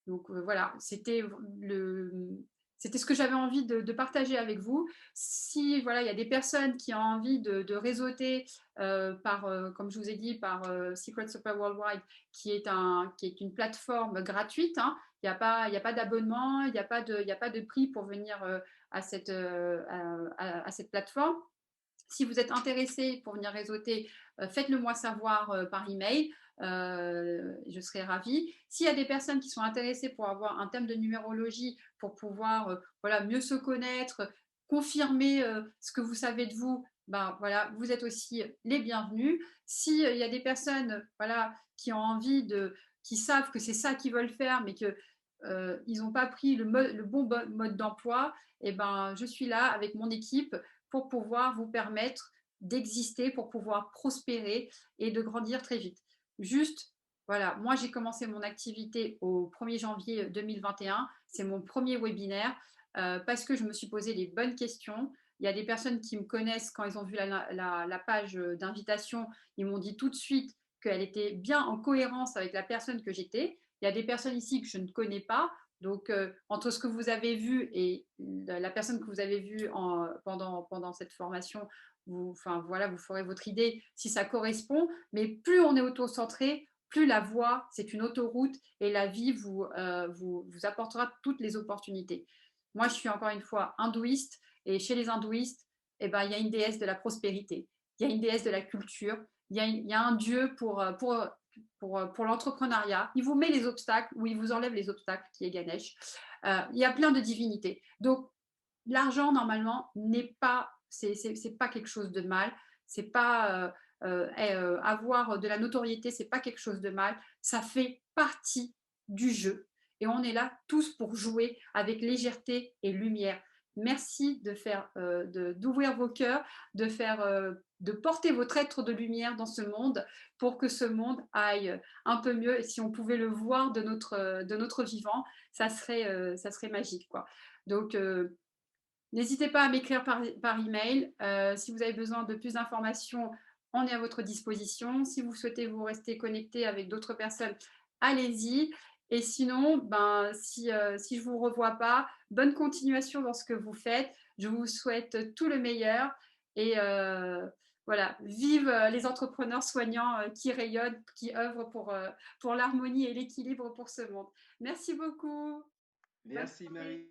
Donc voilà, c'était ce que j'avais envie de partager avec vous. Si voilà, il y a des personnes qui ont envie de réseauter comme je vous ai dit, par Secret Super Worldwide, qui est une plateforme gratuite. Hein. Il n'y a pas d'abonnement, il n'y a pas de prix pour venir à cette plateforme. Si vous êtes intéressé pour venir réseauter, faites-le moi savoir par email. Je serai ravie. S'il y a des personnes qui sont intéressées pour avoir un thème de numérologie, pour pouvoir voilà, mieux se connaître, confirmer ce que vous savez de vous, ben, voilà, vous êtes aussi les bienvenus. S'il y a des personnes voilà, qui ont envie qui savent que c'est ça qu'ils veulent faire, mais qu'ils n'ont pas pris le bon mode d'emploi, et ben, je suis là avec mon équipe pour pouvoir vous permettre d'exister, pour pouvoir prospérer et de grandir très vite. Juste, voilà, moi j'ai commencé mon activité au 1er janvier 2021, c'est mon premier webinaire parce que je me suis posé les bonnes questions. Il y a des personnes qui me connaissent quand ils ont vu la page d'invitation, ils m'ont dit tout de suite qu'elle était bien en cohérence avec la personne que j'étais. Il y a des personnes ici que je ne connais pas, donc, entre ce que vous avez vu et la personne que vous avez vue pendant cette formation, vous ferez votre idée si ça correspond. Mais plus on est auto-centré, plus la voie, c'est une autoroute et la vie vous apportera toutes les opportunités. Moi, je suis encore une fois hindouiste et chez les hindouistes, eh ben, il y a une déesse de la prospérité, il y a une déesse de la culture, il y a un dieu pour l'entrepreneuriat. Il vous met les obstacles ou il vous enlève les obstacles, qui est Ganesh. Il y a plein de divinités. Donc, l'argent, normalement, c'est pas quelque chose de mal. C'est pas avoir de la notoriété, c'est pas quelque chose de mal. Ça fait partie du jeu. Et on est là tous pour jouer avec légèreté et lumière. Merci d'ouvrir vos cœurs, de porter votre être de lumière dans ce monde pour que ce monde aille un peu mieux. Et si on pouvait le voir de notre vivant, ça serait magique, quoi. Donc, n'hésitez pas à m'écrire par email. Si vous avez besoin de plus d'informations, on est à votre disposition. Si vous souhaitez vous rester connecté avec d'autres personnes, allez-y. Et sinon, si je ne vous revois pas, bonne continuation dans ce que vous faites. Je vous souhaite tout le meilleur. Et voilà, vive les entrepreneurs soignants qui rayonnent, qui œuvrent pour l'harmonie et l'équilibre pour ce monde. Merci beaucoup. Merci Marie.